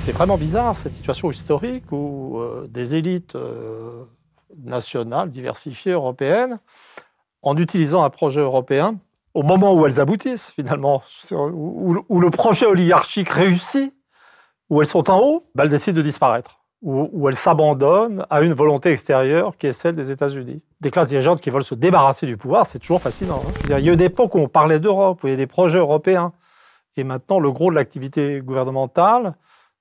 C'est vraiment bizarre, cette situation historique où des élites nationales, diversifiées, européennes, en utilisant un projet européen, au moment où elles aboutissent finalement, où le projet oligarchique réussit, où elles sont en haut, elles décident de disparaître, où elles s'abandonnent à une volonté extérieure qui est celle des États-Unis. Des classes dirigeantes qui veulent se débarrasser du pouvoir, c'est toujours fascinant. Il y a eu une époque où on parlait d'Europe, où il y a des projets européens. Et maintenant, le gros de l'activité gouvernementale,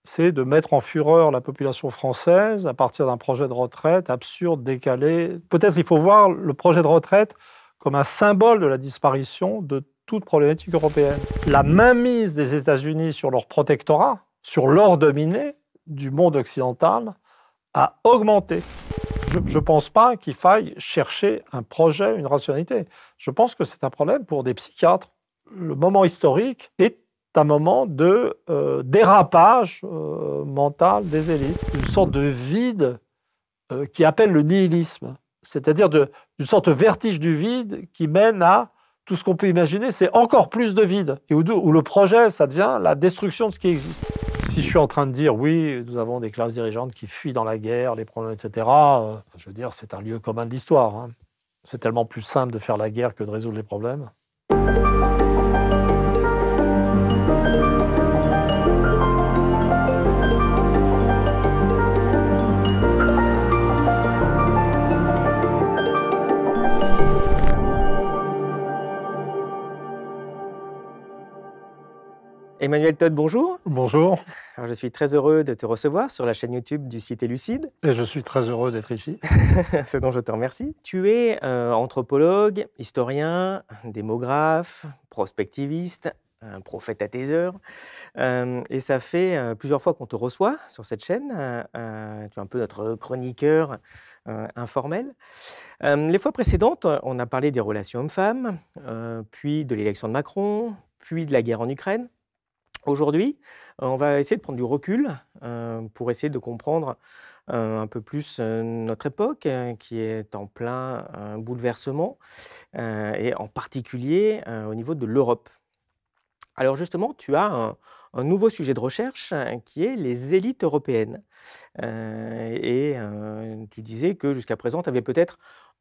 c'est de mettre en fureur la population française à partir d'un projet de retraite absurde, décalé. Peut-être il faut voir le projet de retraite comme un symbole de la disparition de toute problématique européenne. La mainmise des États-Unis sur leur protectorat, sur l'or dominé du monde occidental, a augmenté. Je ne pense pas qu'il faille chercher un projet, une rationalité. Je pense que c'est un problème pour des psychiatres. Le moment historique est un moment de dérapage mental des élites, une sorte de vide qui appelle le nihilisme, c'est-à-dire d'une sorte de vertige du vide qui mène à tout ce qu'on peut imaginer, c'est encore plus de vide, et où le projet, ça devient la destruction de ce qui existe. Si je suis en train de dire, oui, nous avons des classes dirigeantes qui fuient dans la guerre, les problèmes, etc., je veux dire, c'est un lieu commun de l'histoire. Hein. C'est tellement plus simple de faire la guerre que de résoudre les problèmes. Emmanuel Todt, bonjour. Bonjour. Alors, je suis très heureux de te recevoir sur la chaîne YouTube du Cité Lucide. Et je suis très heureux d'être ici. Ce dont je te remercie. Tu es anthropologue, historien, démographe, prospectiviste, un prophète à tes heures. Et ça fait plusieurs fois qu'on te reçoit sur cette chaîne. Tu es un peu notre chroniqueur informel. Les fois précédentes, on a parlé des relations hommes-femmes, puis de l'élection de Macron, puis de la guerre en Ukraine. Aujourd'hui, on va essayer de prendre du recul pour essayer de comprendre un peu plus notre époque qui est en plein bouleversement et en particulier au niveau de l'Europe. Alors justement, tu as un nouveau sujet de recherche qui est les élites européennes. Tu disais que jusqu'à présent, tu avais peut-être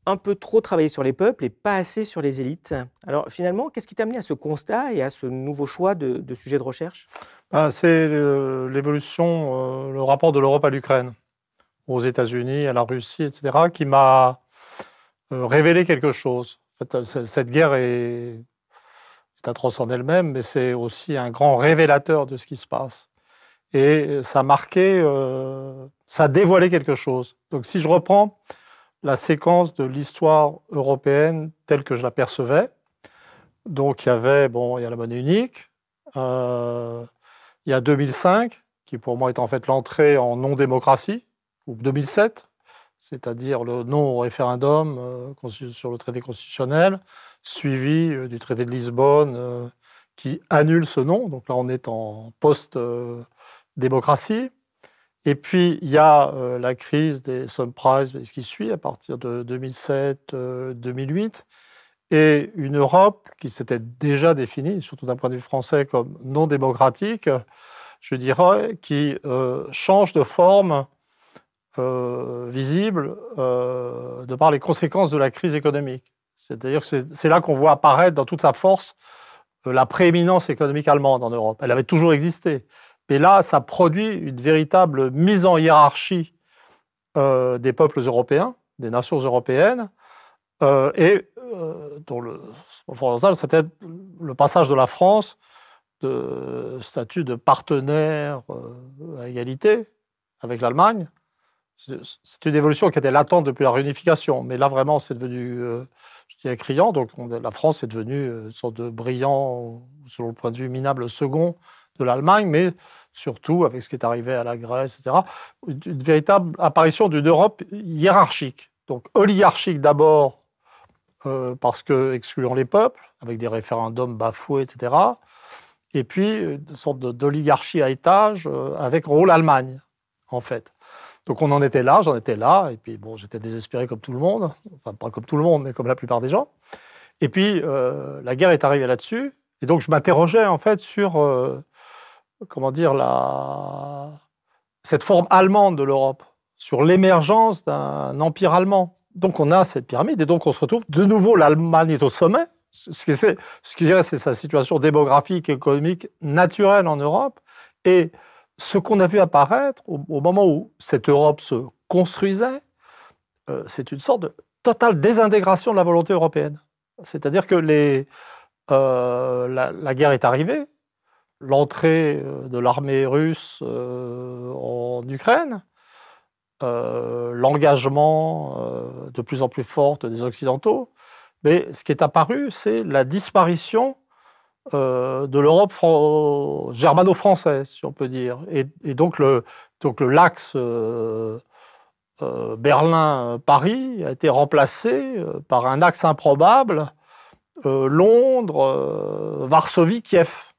un peu trop travaillé sur les peuples et pas assez sur les élites. Alors finalement, qu'est-ce qui t'a amené à ce constat et à ce nouveau choix de sujet de recherche? C'est l'évolution, le rapport de l'Europe à l'Ukraine, aux États-Unis, à la Russie, etc., qui m'a révélé quelque chose. En fait, cette guerre est atroce en elle-même, mais c'est aussi un grand révélateur de ce qui se passe. Et ça a marqué, ça a dévoilé quelque chose. Donc si je reprends la séquence de l'histoire européenne telle que je la percevais. Donc, il y a la monnaie unique, il y a 2005, qui pour moi est en fait l'entrée en non-démocratie, ou 2007, c'est-à-dire le non au référendum sur le traité constitutionnel, suivi du traité de Lisbonne, qui annule ce non. Donc là, on est en post-démocratie. Et puis, il y a la crise des subprimes, ce qui suit à partir de 2007-2008, et une Europe qui s'était déjà définie, surtout d'un point de vue français, comme non démocratique, je dirais, qui change de forme visible de par les conséquences de la crise économique. C'est-à-dire que c'est là qu'on voit apparaître dans toute sa force la prééminence économique allemande en Europe. Elle avait toujours existé. Mais là, ça produit une véritable mise en hiérarchie des peuples européens, des nations européennes, dont le fondamental, c'était le passage de la France de statut de partenaire à égalité avec l'Allemagne. C'est une évolution qui était latente depuis la réunification, mais là, vraiment, c'est devenu, je dirais, criant. Donc, la France est devenue une sorte de brillant, selon le point de vue minable, second de l'Allemagne, mais surtout avec ce qui est arrivé à la Grèce, etc., une véritable apparition d'une Europe hiérarchique. Donc oligarchique d'abord, parce que excluant les peuples, avec des référendums bafoués, etc., et puis une sorte d'oligarchie à étage avec rôle Allemagne, en fait. Donc on en était là, j'en étais là, et puis bon, j'étais désespéré comme tout le monde, enfin pas comme tout le monde, mais comme la plupart des gens. Et puis la guerre est arrivée là-dessus, et donc je m'interrogeais en fait sur comment dire, cette forme allemande de l'Europe, sur l'émergence d'un empire allemand. Donc on a cette pyramide, et donc on se retrouve de nouveau, l'Allemagne est au sommet. Ce qui dirait, c'est sa situation démographique, économique, naturelle en Europe. Et ce qu'on a vu apparaître au moment où cette Europe se construisait, c'est une sorte de totale désintégration de la volonté européenne. C'est-à-dire que la guerre est arrivée, l'entrée de l'armée russe en Ukraine, l'engagement de plus en plus fort des Occidentaux, mais ce qui est apparu, c'est la disparition de l'Europe germano-française, si on peut dire. Et donc l'axe Berlin-Paris a été remplacé par un axe improbable, Londres, Varsovie, Kiev,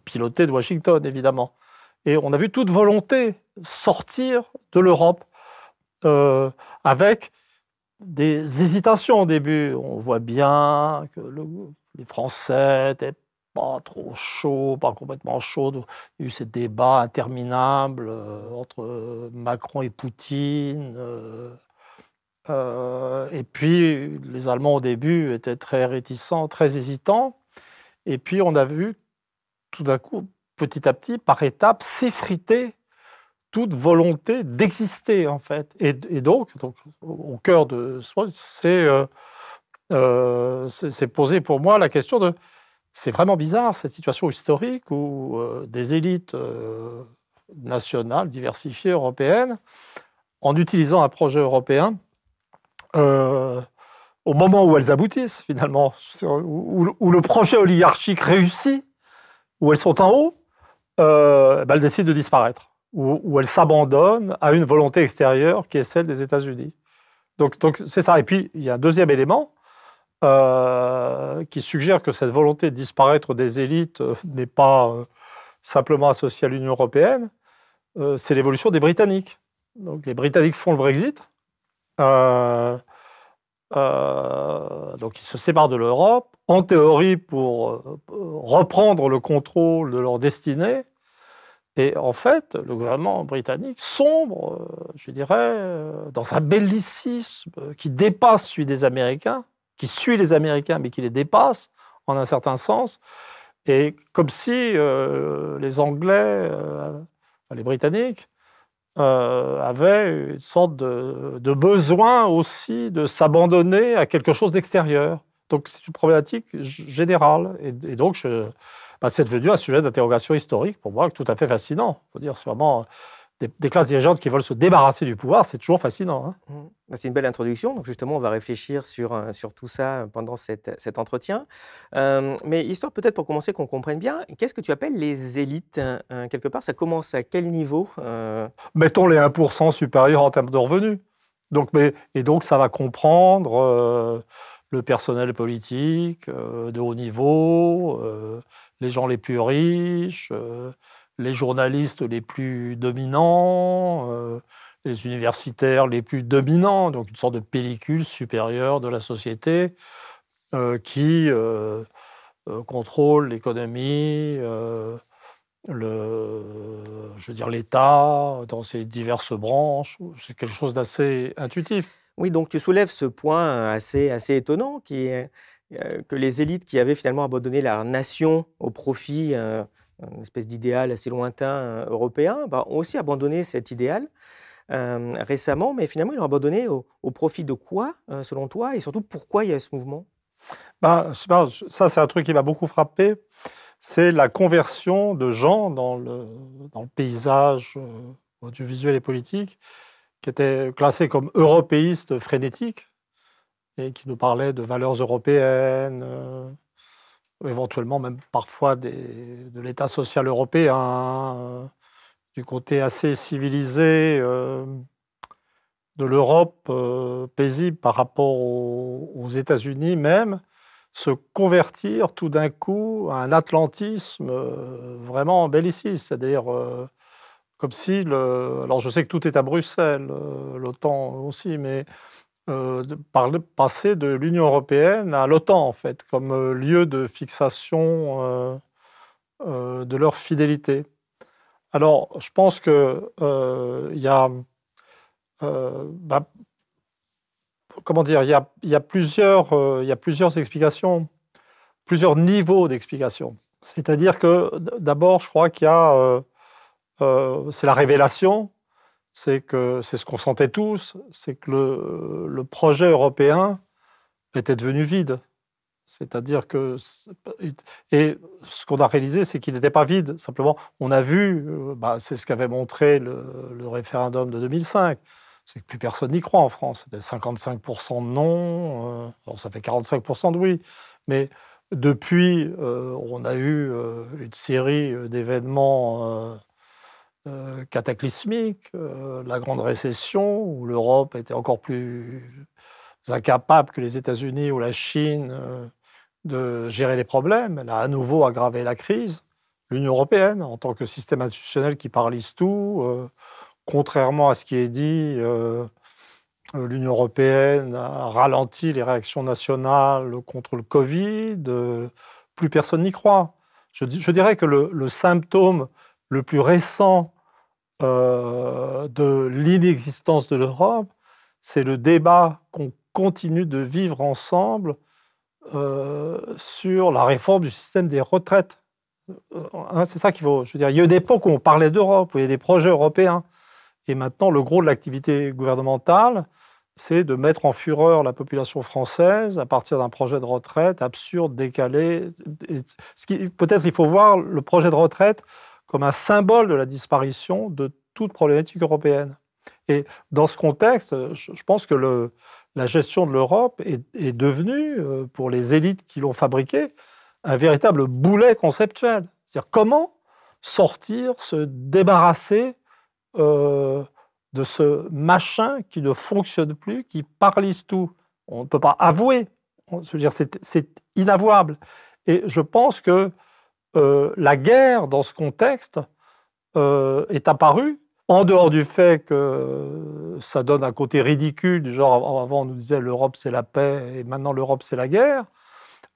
piloté de Washington, évidemment. Et on a vu toute volonté sortir de l'Europe avec des hésitations au début. On voit bien que les Français n'étaient pas trop chauds, pas complètement chauds. Il y a eu ces débats interminables entre Macron et Poutine. Et puis, les Allemands, au début, étaient très réticents, très hésitants. Et puis, on a vu, tout d'un coup, petit à petit, par étapes, s'effriter toute volonté d'exister, en fait. Et donc, au cœur de ce c'est posé pour moi la question de... C'est vraiment bizarre, cette situation historique où des élites nationales, diversifiées, européennes, en utilisant un projet européen, au moment où elles aboutissent, finalement, où le projet oligarchique réussit, où elles sont en haut, elles décident de disparaître, où elles s'abandonnent à une volonté extérieure qui est celle des États-Unis. Donc c'est ça. Et puis, il y a un deuxième élément qui suggère que cette volonté de disparaître des élites n'est pas simplement associée à l'Union européenne, c'est l'évolution des Britanniques. Donc les Britanniques font le Brexit, donc ils se séparent de l'Europe, en théorie pour reprendre le contrôle de leur destinée. Et en fait, le gouvernement britannique sombre, je dirais, dans un bellicisme qui dépasse celui des Américains, qui suit les Américains, mais qui les dépasse en un certain sens. Et comme si les Anglais, les Britanniques, avaient une sorte de besoin aussi de s'abandonner à quelque chose d'extérieur. Donc c'est une problématique générale. Et donc c'est devenu un sujet d'interrogation historique pour moi tout à fait fascinant. Il faut dire, c'est vraiment des classes dirigeantes qui veulent se débarrasser du pouvoir, c'est toujours fascinant. Hein. C'est une belle introduction. Donc justement, on va réfléchir sur tout ça pendant cet entretien. Mais histoire peut-être pour commencer qu'on comprenne bien, qu'est-ce que tu appelles les élites quelque part, ça commence à quel niveau Mettons les 1% supérieurs en termes de revenus. Donc ça va comprendre le personnel politique de haut niveau, les gens les plus riches, les journalistes les plus dominants, les universitaires les plus dominants, donc une sorte de pellicule supérieure de la société qui contrôle l'économie, l'État dans ses diverses branches. C'est quelque chose d'assez intuitif. Oui, donc tu soulèves ce point assez étonnant qui est que les élites qui avaient finalement abandonné leur nation au profit une espèce d'idéal assez lointain européen, ont aussi abandonné cet idéal récemment, mais finalement ils l'ont abandonné au profit de quoi, selon toi, et surtout pourquoi il y a ce mouvement? Ça c'est un truc qui m'a beaucoup frappé, c'est la conversion de gens dans le paysage audiovisuel et politique qui étaient classés comme européistes frénétiques et qui nous parlaient de valeurs européennes, éventuellement même parfois de l'État social européen, du côté assez civilisé de l'Europe paisible par rapport aux États-Unis même, se convertir tout d'un coup à un atlantisme vraiment belliciste, c'est-à-dire comme si, alors je sais que tout est à Bruxelles, l'OTAN aussi, mais passer de l'Union européenne à l'OTAN, en fait, comme lieu de fixation de leur fidélité. Alors, je pense que il y a, comment dire, il y a plusieurs explications, plusieurs niveaux d'explication. C'est-à-dire que d'abord, je crois qu'il y a, c'est la révélation, c'est ce qu'on sentait tous, c'est que le projet européen était devenu vide. C'est-à-dire que, et ce qu'on a réalisé, c'est qu'il n'était pas vide. Simplement, on a vu, c'est ce qu'avait montré le référendum de 2005, c'est que plus personne n'y croit en France. C'était 55% de non, alors ça fait 45% de oui. Mais depuis, on a eu une série d'événements cataclysmiques, la grande récession, où l'Europe était encore plus incapable que les États-Unis ou la Chine de gérer les problèmes. Elle a à nouveau aggravé la crise. L'Union européenne, en tant que système institutionnel qui paralyse tout, contrairement à ce qui est dit, l'Union européenne a ralenti les réactions nationales contre le Covid. Plus personne n'y croit. Je dirais que le symptôme le plus récent de l'inexistence de l'Europe, c'est le débat qu'on continue de vivre ensemble sur la réforme du système des retraites. C'est ça qu'il faut. Je veux dire, il y a eu des époques où on parlait d'Europe, où il y a des projets européens. Et maintenant, le gros de l'activité gouvernementale, c'est de mettre en fureur la population française à partir d'un projet de retraite absurde, décalé. Peut-être il faut voir le projet de retraite comme un symbole de la disparition de toute problématique européenne. Et dans ce contexte, je pense que la gestion de l'Europe est devenue, pour les élites qui l'ont fabriquée, un véritable boulet conceptuel. C'est-à-dire comment sortir, se débarrasser de ce machin qui ne fonctionne plus, qui paralyse tout. On ne peut pas avouer. Je veux dire, c'est inavouable. Et je pense que la guerre, dans ce contexte, est apparue, en dehors du fait que ça donne un côté ridicule, du genre, avant on nous disait l'Europe c'est la paix, et maintenant l'Europe c'est la guerre.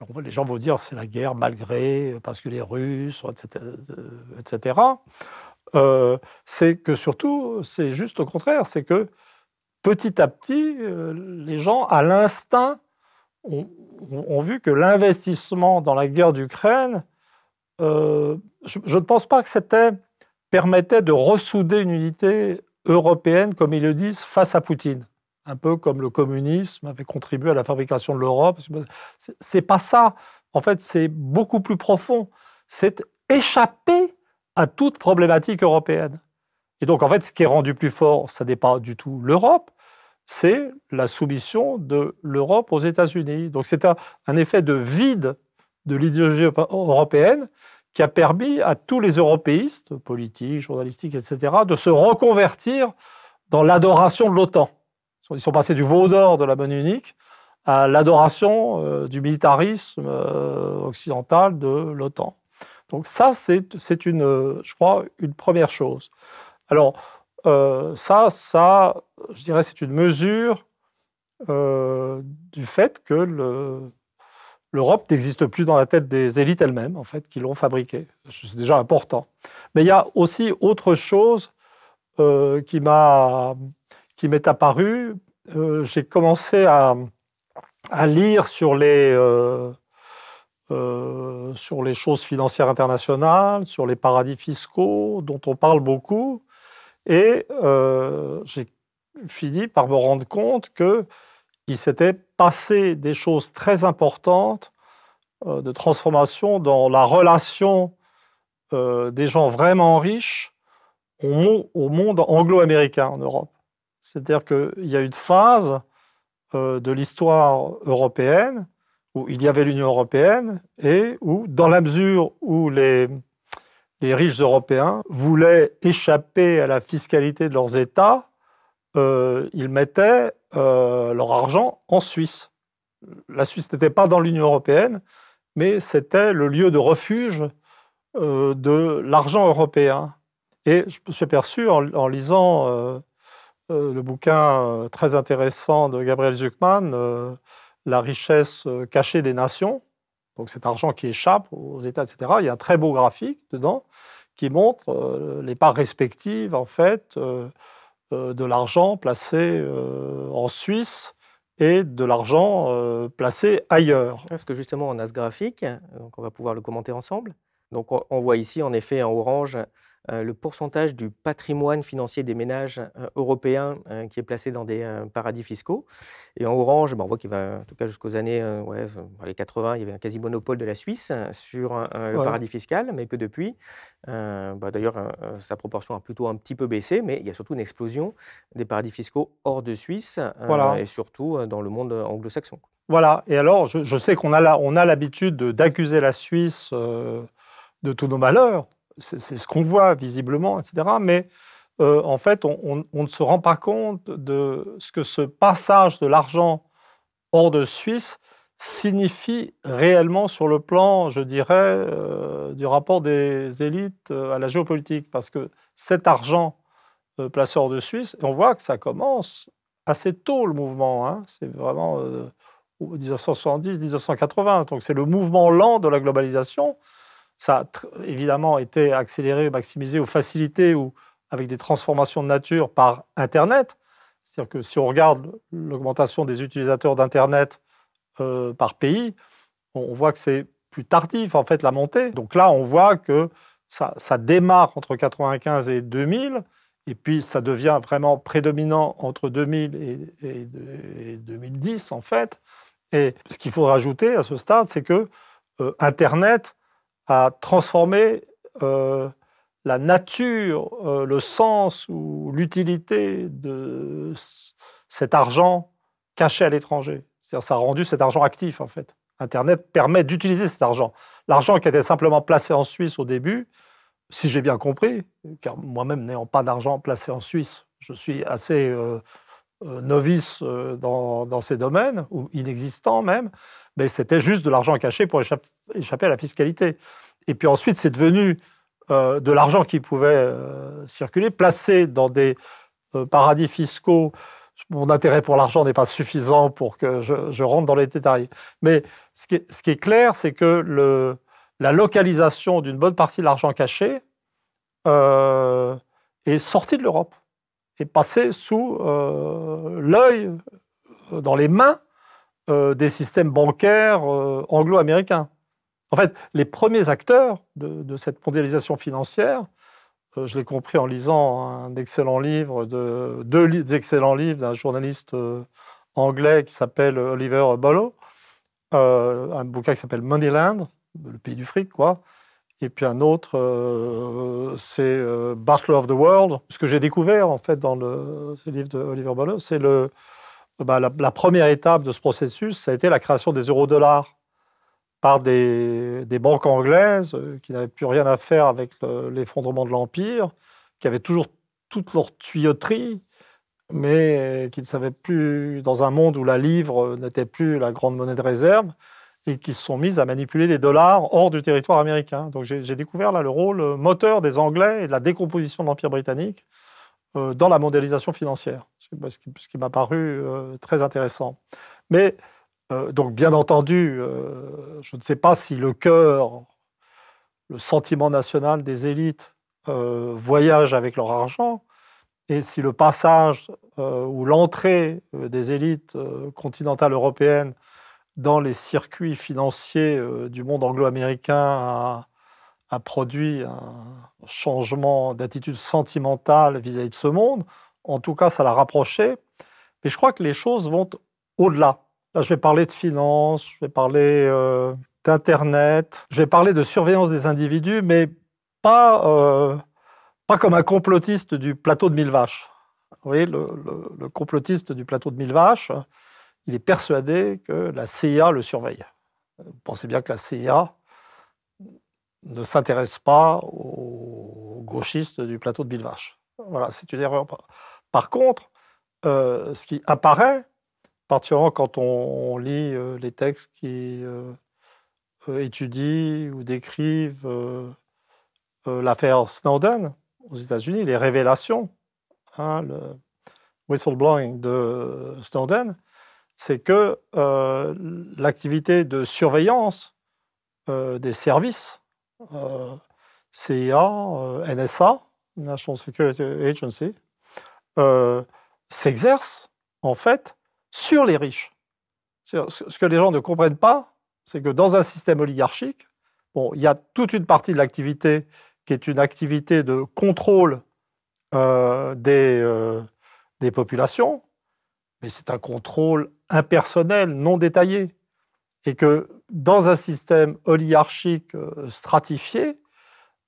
Alors, les gens vont dire c'est la guerre malgré, parce que les Russes, etc. C'est que surtout, c'est juste au contraire, c'est que petit à petit, les gens, à l'instinct, ont vu que l'investissement dans la guerre d'Ukraine, je ne pense pas que permettait de ressouder une unité européenne, comme ils le disent, face à Poutine. Un peu comme le communisme avait contribué à la fabrication de l'Europe. C'est pas ça. En fait, c'est beaucoup plus profond. C'est échapper à toute problématique européenne. Et donc, en fait, ce qui est rendu plus fort, ça n'est pas du tout l'Europe, c'est la soumission de l'Europe aux États-Unis. Donc, c'est un effet de vide de l'idéologie européenne qui a permis à tous les européistes, politiques, journalistiques, etc., de se reconvertir dans l'adoration de l'OTAN. Ils sont passés du veau d'or de la monnaie unique à l'adoration du militarisme occidental de l'OTAN. Donc ça, c'est je crois, une première chose. Alors, ça, je dirais, c'est une mesure du fait que l'Europe n'existe plus dans la tête des élites elles-mêmes, en fait, qui l'ont fabriquée. C'est déjà important. Mais il y a aussi autre chose qui m'est apparue. J'ai commencé à lire sur les choses financières internationales, sur les paradis fiscaux, dont on parle beaucoup. Et j'ai fini par me rendre compte qu'il s'était passé des choses très importantes de transformation dans la relation des gens vraiment riches au monde anglo-américain en Europe. C'est-à-dire qu'il y a une phase de l'histoire européenne où il y avait l'Union européenne et où, dans la mesure où les riches Européens voulaient échapper à la fiscalité de leurs États, ils mettaient leur argent en Suisse. La Suisse n'était pas dans l'Union européenne, mais c'était le lieu de refuge de l'argent européen. Et je me suis aperçu en lisant le bouquin très intéressant de Gabriel Zucman, La richesse cachée des nations, donc cet argent qui échappe aux États, etc. Il y a un très beau graphique dedans qui montre les parts respectives, en fait, de l'argent placé en Suisse et de l'argent placé ailleurs. Parce que justement, on a ce graphique, donc on va pouvoir le commenter ensemble. Donc on voit ici, en effet, en orange, le pourcentage du patrimoine financier des ménages européens qui est placé dans des paradis fiscaux. Et en orange, on voit qu'il va, en tout cas jusqu'aux années les 80, il y avait un quasi-monopole de la Suisse sur le Ouais. paradis fiscal, mais que depuis, d'ailleurs, sa proportion a plutôt un petit peu baissé, mais il y a surtout une explosion des paradis fiscaux hors de Suisse, Voilà. et surtout dans le monde anglo-saxon. Voilà. Et alors, je sais qu'on a l'habitude d'accuser la Suisse de tous nos malheurs. C'est ce qu'on voit visiblement, etc. Mais en fait, on ne se rend pas compte de ce que ce passage de l'argent hors de Suisse signifie réellement sur le plan, je dirais, du rapport des élites à la géopolitique. Parce que cet argent placé hors de Suisse, et on voit que ça commence assez tôt, le mouvement. Hein. C'est vraiment 1970-1980. Donc c'est le mouvement lent de la globalisation. Ça a évidemment été accéléré, maximisé ou facilité ou avec des transformations de nature par Internet. C'est-à-dire que si on regarde l'augmentation des utilisateurs d'Internet par pays, on voit que c'est plus tardif, en fait, la montée. Donc là, on voit que ça démarre entre 1995 et 2000, et puis ça devient vraiment prédominant entre 2000 et 2010, en fait. Et ce qu'il faut rajouter à ce stade, c'est que Internet a transformé la nature, le sens ou l'utilité de cet argent caché à l'étranger. C'est-à-dire ça a rendu cet argent actif, en fait. Internet permet d'utiliser cet argent. L'argent qui était simplement placé en Suisse au début, si j'ai bien compris, car moi-même n'ayant pas d'argent placé en Suisse, je suis assez novice dans ces domaines, ou inexistant même, mais c'était juste de l'argent caché pour échapper à la fiscalité. Et puis ensuite, c'est devenu de l'argent qui pouvait circuler, placé dans des paradis fiscaux. Mon intérêt pour l'argent n'est pas suffisant pour que je rentre dans les détails. Mais ce qui est clair, c'est que la localisation d'une bonne partie de l'argent caché est sortie de l'Europe, est passée sous l'œil, dans les mains des systèmes bancaires anglo-américains. En fait, les premiers acteurs de cette mondialisation financière, je l'ai compris en lisant un excellent livre, deux excellents livres d'un journaliste anglais qui s'appelle Oliver Bullough, un bouquin qui s'appelle Moneyland, le pays du fric, quoi. Et puis un autre, c'est Butler of the World. Ce que j'ai découvert, en fait, dans ce livre de Oliver Bullough, c'est la première étape de ce processus, ça a été la création des euro-dollars par des banques anglaises qui n'avaient plus rien à faire avec l'effondrement de l'Empire, qui avaient toujours toute leur tuyauterie, mais qui ne savaient plus, dans un monde où la livre n'était plus la grande monnaie de réserve, et qui se sont mises à manipuler des dollars hors du territoire américain. Donc j'ai découvert là le rôle moteur des Anglais et de la décomposition de l'Empire britannique dans la mondialisation financière, ce qui m'a paru très intéressant. Mais donc, bien entendu, je ne sais pas si le cœur, le sentiment national des élites voyage avec leur argent, et si le passage ou l'entrée des élites continentales européennes dans les circuits financiers du monde anglo-américain a produit un changement d'attitude sentimentale vis-à-vis de ce monde. En tout cas, ça l'a rapproché. Mais je crois que les choses vont au-delà. Là, je vais parler de finance, je vais parler d'Internet, je vais parler de surveillance des individus, mais pas comme un complotiste du plateau de Mille Vaches. Vous voyez, le complotiste du plateau de Mille Vaches, il est persuadé que la CIA le surveille. Vous pensez bien que la CIA ne s'intéresse pas aux gauchistes du plateau de Mille Vaches. Voilà, c'est une erreur. Par contre, ce qui apparaît, particulièrement quand on lit les textes qui étudient ou décrivent l'affaire Snowden aux États-Unis, les révélations, hein, le whistleblowing de Snowden, c'est que l'activité de surveillance des services CIA, NSA, National Security Agency, s'exerce en fait sur les riches. Ce que les gens ne comprennent pas, c'est que dans un système oligarchique, bon, il y a toute une partie de l'activité qui est une activité de contrôle des populations, mais c'est un contrôle impersonnel, non détaillé. Et que dans un système oligarchique stratifié,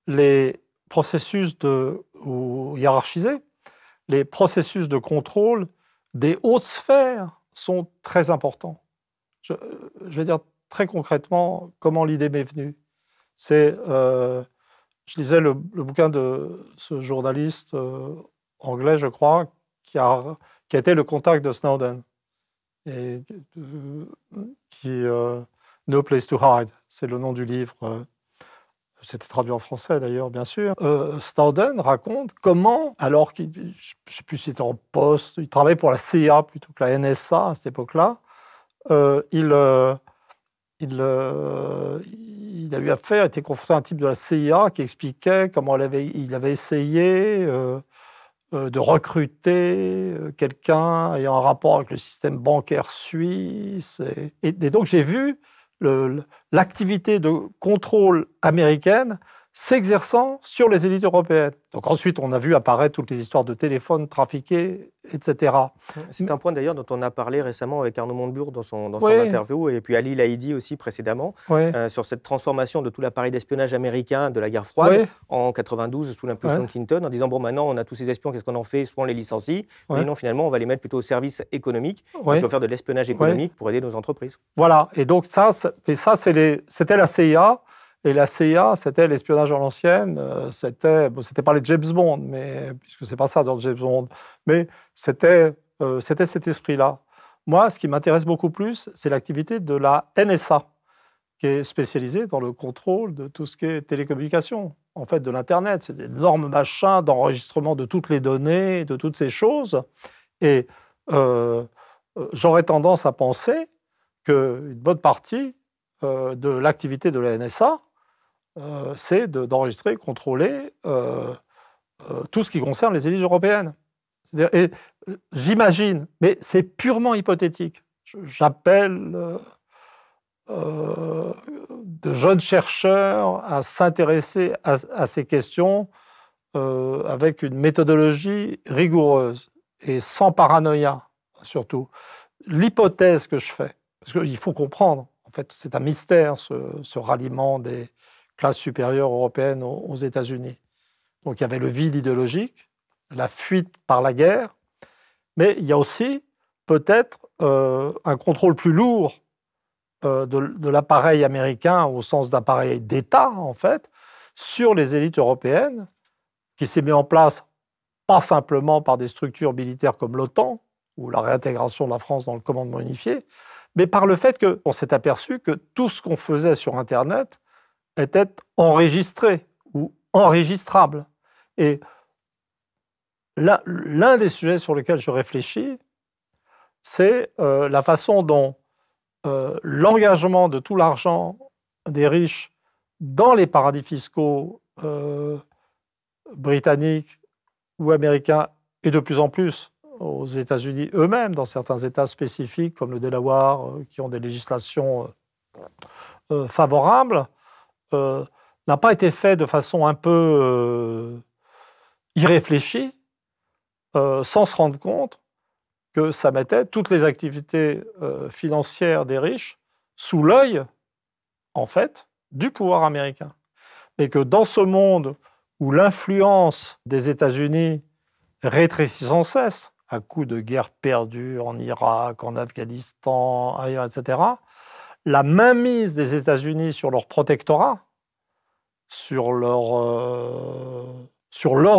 les processus ou hiérarchisés, les processus de contrôle des hautes sphères sont très importants. Je vais dire très concrètement comment l'idée m'est venue. Je lisais le bouquin de ce journaliste anglais, je crois, qui a été le contact de Snowden. Et No Place to Hide, c'est le nom du livre. C'était traduit en français d'ailleurs, bien sûr. Snowden raconte comment, alors qu'il, je ne sais plus s'il était en poste, il travaillait pour la CIA plutôt que la NSA à cette époque-là, il a eu affaire, était confronté à un type de la CIA qui expliquait comment il avait essayé de recruter quelqu'un ayant un rapport avec le système bancaire suisse. Et donc j'ai vu l'activité de contrôle américaine s'exerçant sur les élites européennes. Donc ensuite, on a vu apparaître toutes les histoires de téléphones trafiqués, etc. C'est un point d'ailleurs dont on a parlé récemment avec Arnaud Montebourg dans son interview, et puis Ali Laïdi aussi précédemment, sur cette transformation de tout l'appareil d'espionnage américain de la guerre froide en 92 sous l'impulsion de Clinton, en disant bon, maintenant on a tous ces espions, qu'est-ce qu'on en fait? Soit on les licencie, mais non, finalement on va les mettre plutôt au service économique, il faut faire de l'espionnage économique pour aider nos entreprises. Voilà, et donc c'était la CIA. Et la CIA, c'était l'espionnage à l'ancienne, c'était pas les James Bond, mais, puisque c'est pas ça dans James Bond, mais c'était cet esprit-là. Moi, ce qui m'intéresse beaucoup plus, c'est l'activité de la NSA, qui est spécialisée dans le contrôle de tout ce qui est télécommunication, en fait de l'Internet. C'est d'énormes machins d'enregistrement de toutes les données, de toutes ces choses. Et j'aurais tendance à penser qu'une bonne partie de l'activité de la NSA, c'est d'enregistrer, contrôler tout ce qui concerne les élites européennes. Et j'imagine, mais c'est purement hypothétique, j'appelle de jeunes chercheurs à s'intéresser à ces questions avec une méthodologie rigoureuse et sans paranoïa, surtout. L'hypothèse que je fais, parce qu'il faut comprendre, en fait, c'est un mystère, ce ralliement des classes supérieures européennes aux États-Unis. Donc il y avait le vide idéologique, la fuite par la guerre, mais il y a aussi peut-être un contrôle plus lourd de l'appareil américain, au sens d'appareil d'État, en fait, sur les élites européennes, qui s'est mis en place pas simplement par des structures militaires comme l'OTAN, ou la réintégration de la France dans le commandement unifié, mais par le fait qu'on s'est aperçu que tout ce qu'on faisait sur Internet était enregistré ou enregistrable. Et l'un des sujets sur lesquels je réfléchis, c'est la façon dont l'engagement de tout l'argent des riches dans les paradis fiscaux britanniques ou américains, et de plus en plus aux États-Unis eux-mêmes, dans certains États spécifiques comme le Delaware, qui ont des législations favorables, n'a pas été fait de façon un peu irréfléchie, sans se rendre compte que ça mettait toutes les activités financières des riches sous l'œil, en fait, du pouvoir américain. Mais que dans ce monde où l'influence des États-Unis rétrécit sans cesse, à coup de guerres perdues en Irak, en Afghanistan, ailleurs, etc., la mainmise des États-Unis sur leur protectorat, sur leur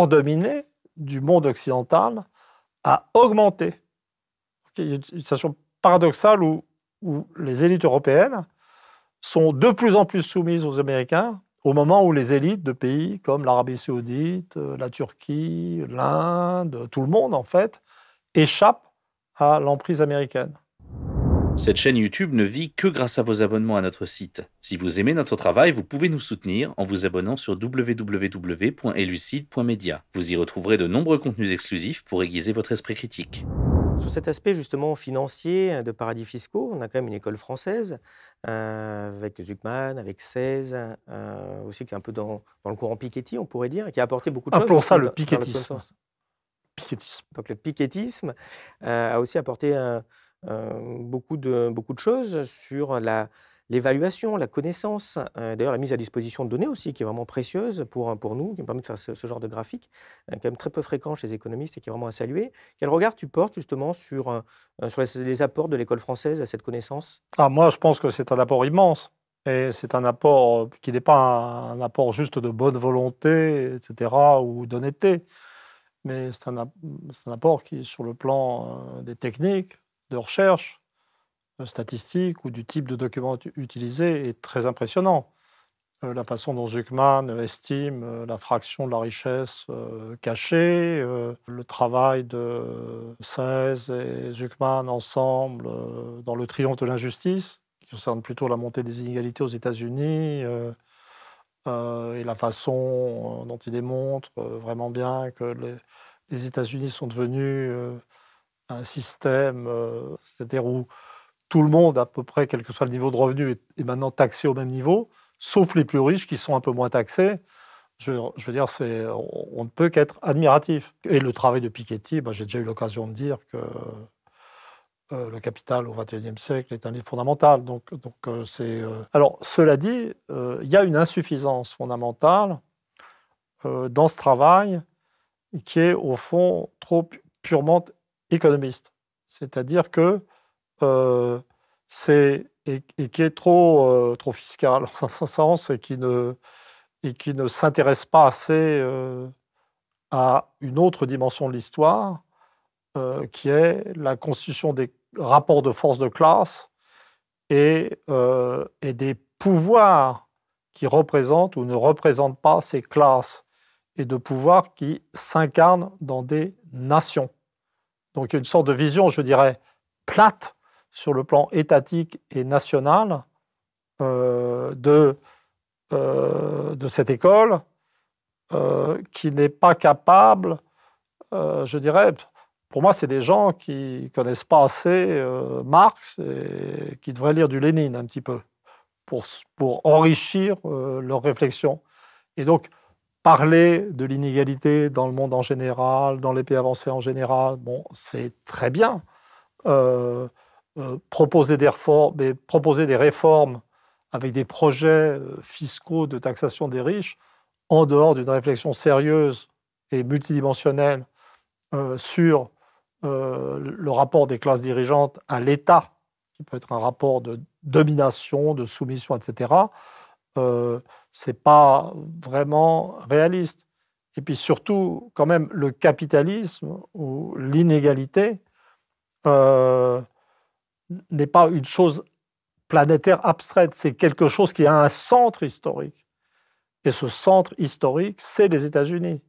dominé du monde occidental, a augmenté. Il y a une situation paradoxale où les élites européennes sont de plus en plus soumises aux Américains, au moment où les élites de pays comme l'Arabie saoudite, la Turquie, l'Inde, tout le monde en fait, échappent à l'emprise américaine. Cette chaîne YouTube ne vit que grâce à vos abonnements à notre site. Si vous aimez notre travail, vous pouvez nous soutenir en vous abonnant sur www.elucide.media. Vous y retrouverez de nombreux contenus exclusifs pour aiguiser votre esprit critique. Sur cet aspect justement financier de paradis fiscaux, on a quand même une école française avec Zuckman, avec 16, aussi qui est un peu dans le courant Piketty, on pourrait dire, et qui a apporté beaucoup de choses. Appelons ça le dans pikettisme. connaissance. Pikettisme. Donc le pikettisme a aussi apporté beaucoup de choses sur l'évaluation, la connaissance, d'ailleurs la mise à disposition de données aussi, qui est vraiment précieuse pour nous, qui nous permet de faire ce genre de graphique, quand même très peu fréquent chez les économistes et qui est vraiment à saluer. Quel regard tu portes justement sur les apports de l'école française à cette connaissance? Moi, je pense que c'est un apport immense. Et c'est un apport qui n'est pas un apport juste de bonne volonté, etc., ou d'honnêteté. Mais c'est un apport qui, sur le plan des techniques, de recherche, statistiques ou du type de document utilisé, est très impressionnant. La façon dont Zuckman estime la fraction de la richesse cachée, le travail de 16 et Zuckman ensemble dans le triomphe de l'injustice, qui concerne plutôt la montée des inégalités aux États-Unis, et la façon dont il démontre vraiment bien que les États-Unis sont devenus un système, c'est-à-dire où tout le monde, à peu près, quel que soit le niveau de revenu, est maintenant taxé au même niveau, sauf les plus riches qui sont un peu moins taxés. Je veux dire, on ne peut qu'être admiratif. Et le travail de Piketty, j'ai déjà eu l'occasion de dire que le capital au XXIe siècle est un livre fondamental. Alors, cela dit, il y a une insuffisance fondamentale dans ce travail qui est, au fond, trop purement économiste. C'est-à-dire que et qui est trop fiscal, en un sens, et qui ne s'intéresse pas assez à une autre dimension de l'histoire, qui est la constitution des rapports de force de classe et des pouvoirs qui représentent ou ne représentent pas ces classes, et de pouvoirs qui s'incarnent dans des nations. Donc il y a une sorte de vision, je dirais, plate sur le plan étatique et national de cette école qui n'est pas capable, je dirais, pour moi, c'est des gens qui ne connaissent pas assez Marx et qui devraient lire du Lénine un petit peu pour enrichir leur réflexion. Et donc, parler de l'inégalité dans le monde en général, dans les pays avancés en général, bon, c'est très bien. Proposer des réformes avec des projets fiscaux de taxation des riches en dehors d'une réflexion sérieuse et multidimensionnelle sur le rapport des classes dirigeantes à l'État, qui peut être un rapport de domination, de soumission, etc., c'est pas vraiment réaliste. Et puis surtout, quand même, le capitalisme ou l'inégalité n'est pas une chose planétaire abstraite, c'est quelque chose qui a un centre historique. Et ce centre historique, c'est les États-Unis,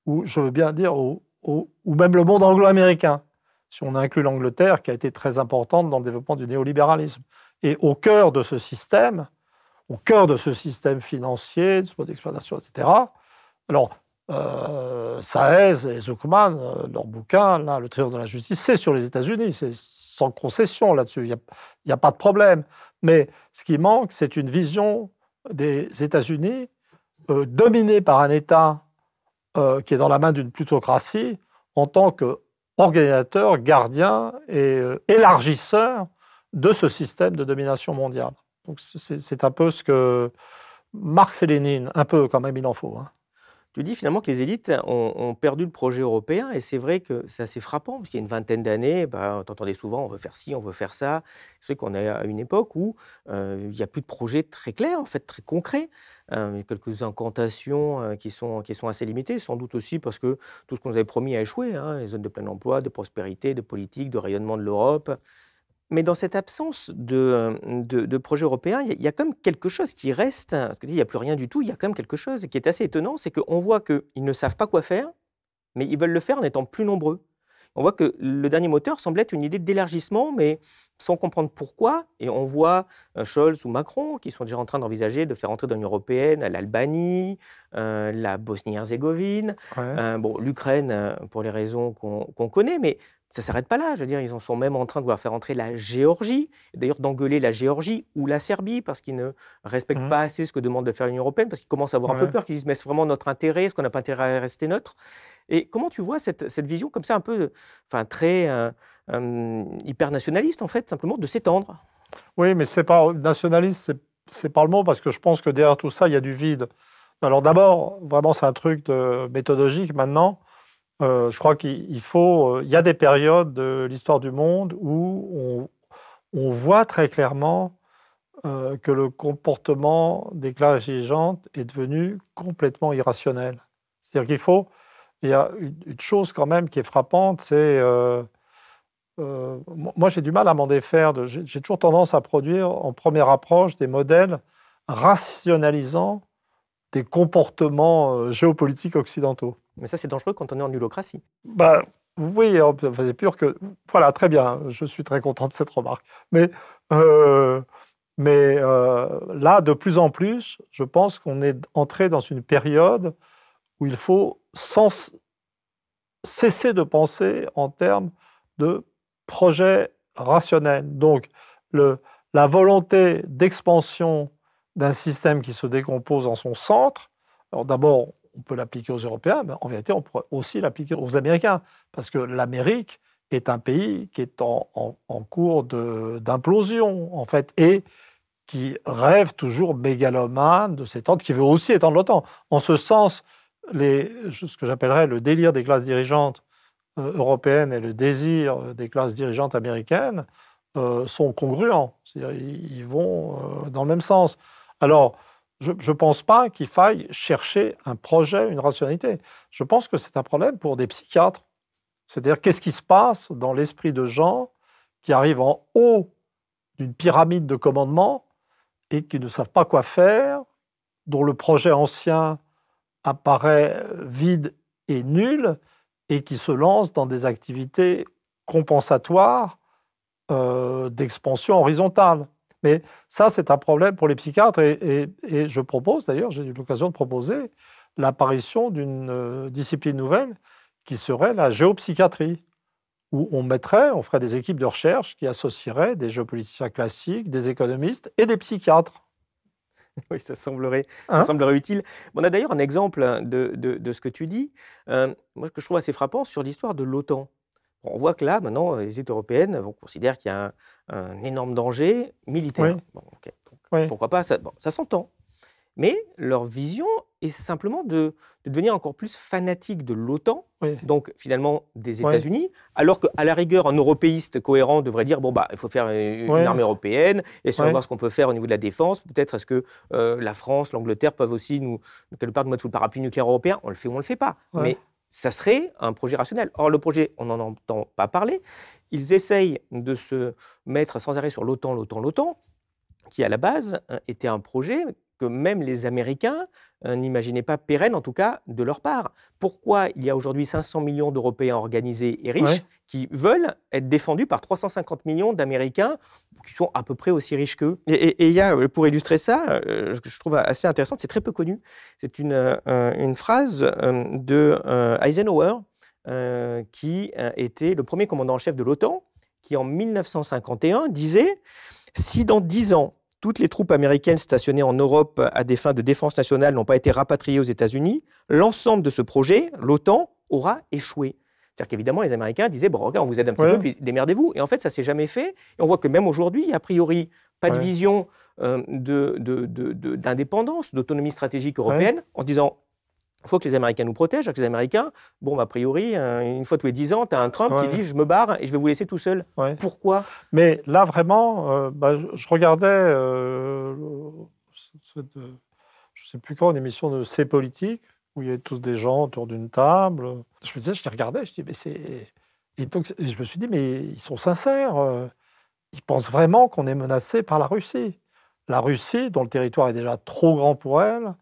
ou je veux bien dire, ou même le monde anglo-américain, si on inclut l'Angleterre, qui a été très importante dans le développement du néolibéralisme. Et au cœur de ce système financier, de ce mode d'exploitation, etc. Alors, Saez et Zuckman, leur bouquin, là, Le triomphe de la justice, c'est sur les États-Unis, c'est sans concession là-dessus, il n'y a pas de problème. Mais ce qui manque, c'est une vision des États-Unis dominée par un État qui est dans la main d'une plutocratie en tant qu'organisateur, gardien et élargisseur de ce système de domination mondiale. Donc c'est un peu ce que Marx et Lénine, un peu quand même, il en faut. Hein. Tu dis finalement que les élites ont perdu le projet européen, et c'est vrai que c'est assez frappant, parce qu'il y a une vingtaine d'années, on entendait souvent on veut faire ci, on veut faire ça. C'est vrai qu'on est à une époque où il n'y a plus de projet très clair, en fait, très concret. Il y a quelques incantations qui sont assez limitées, sans doute aussi parce que tout ce qu'on nous avait promis a échoué, hein, les zones de plein emploi, de prospérité, de politique, de rayonnement de l'Europe. Mais dans cette absence de projet européen, il y a quand même quelque chose qui reste, parce que il n'y a plus rien du tout, il y a quand même quelque chose qui est assez étonnant, c'est qu'on voit qu'ils ne savent pas quoi faire, mais ils veulent le faire en étant plus nombreux. on voit que le dernier moteur semble être une idée d'élargissement, mais sans comprendre pourquoi. Et on voit Scholz ou Macron qui sont déjà en train d'envisager de faire entrer dans l'Union européenne l'Albanie, la Bosnie-Herzégovine, Ouais. bon, l'Ukraine pour les raisons qu'on connaît, mais ça ne s'arrête pas là. Je veux dire, ils en sont même en train de vouloir faire entrer la Géorgie, d'ailleurs d'engueuler la Géorgie ou la Serbie parce qu'ils ne respectent pas assez ce que demande de faire l'Union européenne, parce qu'ils commencent à avoir un peu Ouais. peur, qu'ils disent mais c'est vraiment notre intérêt, est-ce qu'on n'a pas intérêt à rester neutre? Et comment tu vois cette vision comme ça, un peu, enfin très hyper nationaliste en fait, simplement de s'étendre? Oui, mais c'est pas nationaliste, c'est pas le mot, parce que je pense que derrière tout ça, il y a du vide. Alors d'abord, vraiment, c'est un truc méthodologique maintenant. Je crois qu'il faut. Il y a des périodes de l'histoire du monde où on voit très clairement que le comportement des classes dirigeantes est devenu complètement irrationnel. C'est-à-dire qu'il faut. Il y a une chose quand même qui est frappante, c'est. Moi, j'ai du mal à m'en défaire. J'ai toujours tendance à produire en première approche des modèles rationalisant des comportements géopolitiques occidentaux. Mais ça, c'est dangereux quand on est en hulocratie. Bah, oui, c'est pur que. Voilà, très bien, je suis très content de cette remarque. Euh, là, de plus en plus, je pense qu'on est entré dans une période où il faut cesser de penser en termes de projet rationnel. Donc, la volonté d'expansion d'un système qui se décompose en son centre, alors d'abord, on peut l'appliquer aux Européens, mais en vérité, on pourrait aussi l'appliquer aux Américains, parce que l'Amérique est un pays qui est en cours d'implosion, en fait, et qui rêve toujours mégalomane de s'étendre, qui veut aussi étendre l'OTAN. En ce sens, ce que j'appellerais le délire des classes dirigeantes européennes et le désir des classes dirigeantes américaines sont congruents, c'est-à-dire ils vont dans le même sens. Alors, je ne pense pas qu'il faille chercher un projet, une rationalité. Je pense que c'est un problème pour des psychiatres. C'est-à-dire, qu'est-ce qui se passe dans l'esprit de gens qui arrivent en haut d'une pyramide de commandement et qui ne savent pas quoi faire, dont le projet ancien apparaît vide et nul, et qui se lancent dans des activités compensatoires d'expansion horizontale. Mais ça, c'est un problème pour les psychiatres, et je propose, d'ailleurs, j'ai eu l'occasion de proposer l'apparition d'une discipline nouvelle qui serait la géopsychiatrie, où on ferait des équipes de recherche qui associeraient des géopoliticiens classiques, des économistes et des psychiatres. Oui, ça semblerait Hein? utile. On a d'ailleurs un exemple de ce que tu dis, moi, que je trouve assez frappant sur l'histoire de l'OTAN. On voit que là, maintenant, les élites européennes considèrent qu'il y a un énorme danger militaire. Oui, Bon, ok, donc, oui, pourquoi pas, ça s'entend. Mais leur vision est simplement de devenir encore plus fanatique de l'OTAN, oui, donc finalement des oui, États-Unis, alors qu'à la rigueur, un européiste cohérent devrait dire bon, bah, il faut faire une oui, armée européenne, et si on oui, voir ce qu'on peut faire au niveau de la défense, peut-être est-ce que la France, l'Angleterre peuvent aussi quelque part, nous mettre sous le parapluie nucléaire européen, on le fait ou on ne le fait pas. oui. Mais ça serait un projet rationnel. Or, le projet, on n'en entend pas parler. Ils essayent de se mettre sans arrêt sur l'OTAN, qui à la base était un projet que même les Américains n'imaginaient pas pérenne, en tout cas de leur part. Pourquoi il y a aujourd'hui 500 millions d'Européens organisés et riches Ouais. qui veulent être défendus par 350 millions d'Américains qui sont à peu près aussi riches qu'eux? Et il y a, pour illustrer ça, ce que je trouve assez intéressant, c'est très peu connu, c'est une phrase de Eisenhower, qui était le premier commandant en chef de l'OTAN, qui en 1951 disait « Si dans 10 ans, toutes les troupes américaines stationnées en Europe à des fins de défense nationale n'ont pas été rapatriées aux États-Unis, l'ensemble de ce projet, l'OTAN, aura échoué. » C'est-à-dire qu'évidemment, les Américains disaient « Bon, regarde, on vous aide un petit Ouais. peu, puis démerdez-vous. » Et en fait, ça ne s'est jamais fait. Et on voit que même aujourd'hui, a priori, pas de Ouais. vision d'indépendance, d'autonomie stratégique européenne, en disant il faut que les Américains nous protègent. Alors que les Américains, bon, a priori, une fois tous les 10 ans, tu as un Trump qui Ouais. dit je me barre et je vais vous laisser tout seul. Ouais. Pourquoi? Mais là, vraiment, je regardais, je ne sais plus quand, une émission de C'est politique, où il y avait tous des gens autour d'une table. Je me disais, je les regardais, je dis, mais c'est. Et donc, je me suis dit, mais ils sont sincères. Ils pensent vraiment qu'on est menacé par la Russie. La Russie, dont le territoire est déjà trop grand pour elle,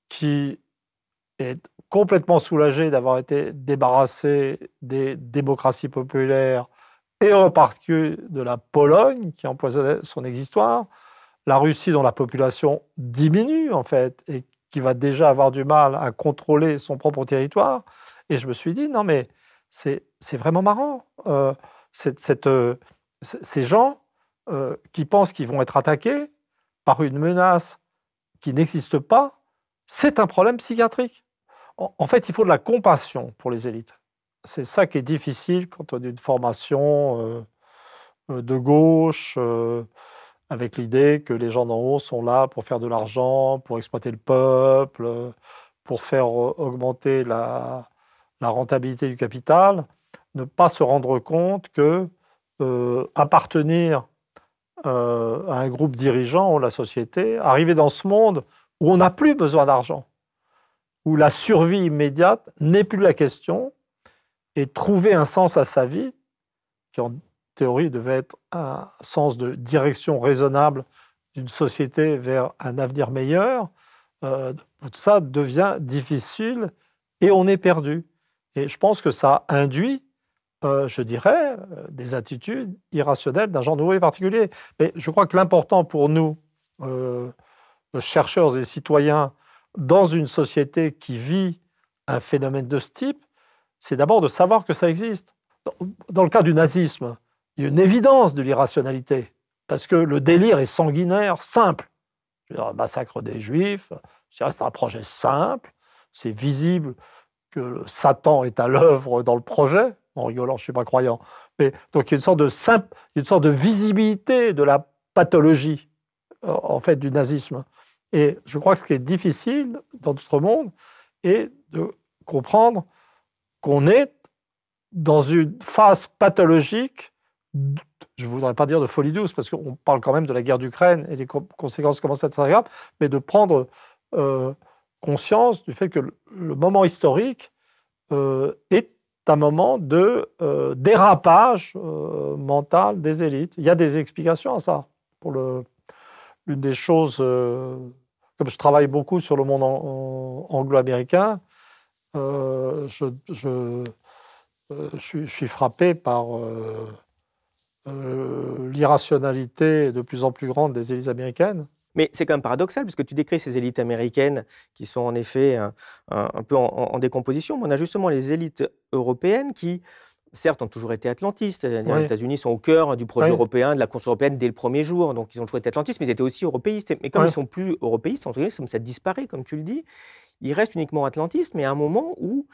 qui est complètement soulagé d'avoir été débarrassé des démocraties populaires et en particulier de la Pologne qui empoisonnait son existoire, la Russie dont la population diminue en fait et qui va déjà avoir du mal à contrôler son propre territoire. Et je me suis dit, non mais c'est vraiment marrant. Ces gens qui pensent qu'ils vont être attaqués par une menace qui n'existe pas, c'est un problème psychiatrique. En fait, il faut de la compassion pour les élites. C'est ça qui est difficile quand on a une formation de gauche, avec l'idée que les gens d'en haut sont là pour faire de l'argent, pour exploiter le peuple, pour faire augmenter la rentabilité du capital, ne pas se rendre compte que appartenir à un groupe dirigeant ou la société, arriver dans ce monde où on n'a plus besoin d'argent, où la survie immédiate n'est plus la question, et trouver un sens à sa vie, qui en théorie devait être un sens de direction raisonnable d'une société vers un avenir meilleur, tout ça devient difficile et on est perdu. Et je pense que ça induit, je dirais, des attitudes irrationnelles d'un genre nouveau et particulier. Mais je crois que l'important pour nous, chercheurs et citoyens, dans une société qui vit un phénomène de ce type, c'est d'abord de savoir que ça existe. Dans le cas du nazisme, il y a une évidence de l'irrationalité, parce que le délire est sanguinaire, simple. Je veux dire, le massacre des Juifs, c'est un projet simple, c'est visible que Satan est à l'œuvre dans le projet. En rigolant, je ne suis pas croyant. Mais, donc il y a une sorte de visibilité de la pathologie, en fait, du nazisme. Et je crois que ce qui est difficile dans notre monde est de comprendre qu'on est dans une phase pathologique, je ne voudrais pas dire de folie douce, parce qu'on parle quand même de la guerre d'Ukraine et les conséquences commencent à être très graves, mais de prendre conscience du fait que le moment historique est un moment de dérapage mental des élites. Il y a des explications à ça. L'une des choses, comme je travaille beaucoup sur le monde anglo-américain, je suis frappé par l'irrationalité de plus en plus grande des élites américaines. Mais c'est quand même paradoxal, puisque tu décris ces élites américaines qui sont en effet un peu en décomposition. Mais on a justement les élites européennes qui, certes, ont toujours été atlantistes. Oui. Les États-Unis sont au cœur du projet européen, de la construction européenne dès le premier jour. Donc, ils ont toujours été atlantistes, mais ils étaient aussi européistes. Mais comme ils ne sont plus européistes, comme ça disparaît, comme tu le dis, ils restent uniquement atlantistes, mais à un moment où